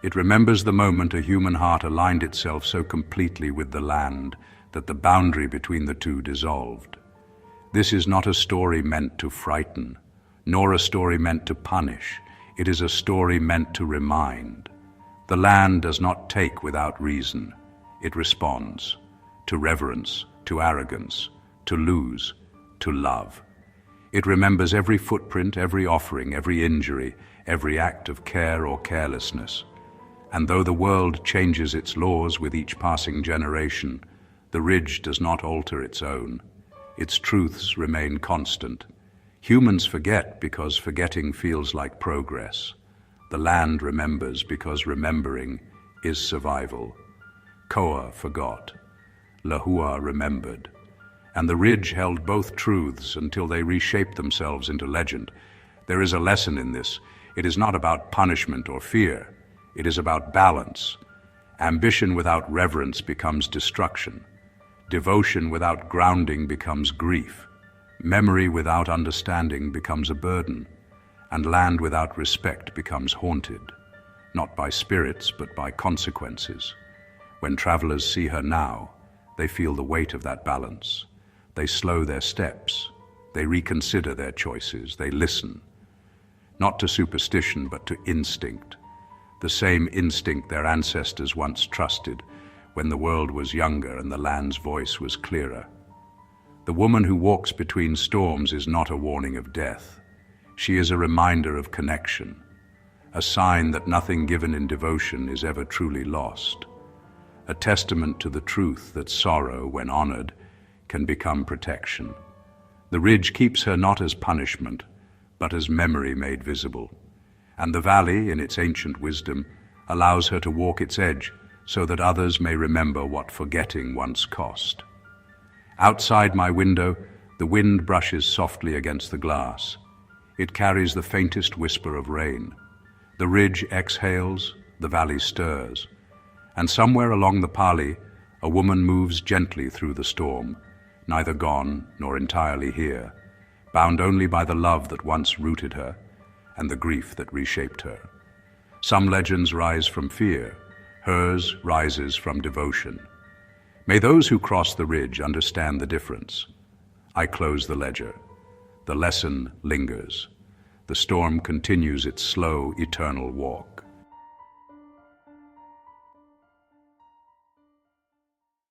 It remembers the moment a human heart aligned itself so completely with the land that the boundary between the two dissolved. This is not a story meant to frighten, nor a story meant to punish. It is a story meant to remind. The land does not take without reason. It responds to reverence, to arrogance, to lose, to love. It remembers every footprint, every offering, every injury, every act of care or carelessness. And though the world changes its laws with each passing generation, the ridge does not alter its own. Its truths remain constant. Humans forget because forgetting feels like progress. The land remembers because remembering is survival. Koa forgot. Lehua remembered. And the ridge held both truths until they reshaped themselves into legend. There is a lesson in this. It is not about punishment or fear. It is about balance. Ambition without reverence becomes destruction. Devotion without grounding becomes grief. Memory without understanding becomes a burden. And land without respect becomes haunted, not by spirits but by consequences. When travelers see her now, they feel the weight of that balance. They slow their steps. They reconsider their choices. They listen, not to superstition but to instinct. The same instinct their ancestors once trusted when the world was younger and the land's voice was clearer. The woman who walks between storms is not a warning of death. She is a reminder of connection, a sign that nothing given in devotion is ever truly lost, a testament to the truth that sorrow, when honored, can become protection. The ridge keeps her not as punishment, but as memory made visible. And the valley, in its ancient wisdom, allows her to walk its edge so that others may remember what forgetting once cost. Outside my window, the wind brushes softly against the glass. It carries the faintest whisper of rain. The ridge exhales, the valley stirs, and somewhere along the Pali, a woman moves gently through the storm, neither gone nor entirely here, bound only by the love that once rooted her and the grief that reshaped her. Some legends rise from fear, hers rises from devotion. May those who cross the ridge understand the difference. I close the ledger. The lesson lingers. The storm continues its slow, eternal walk.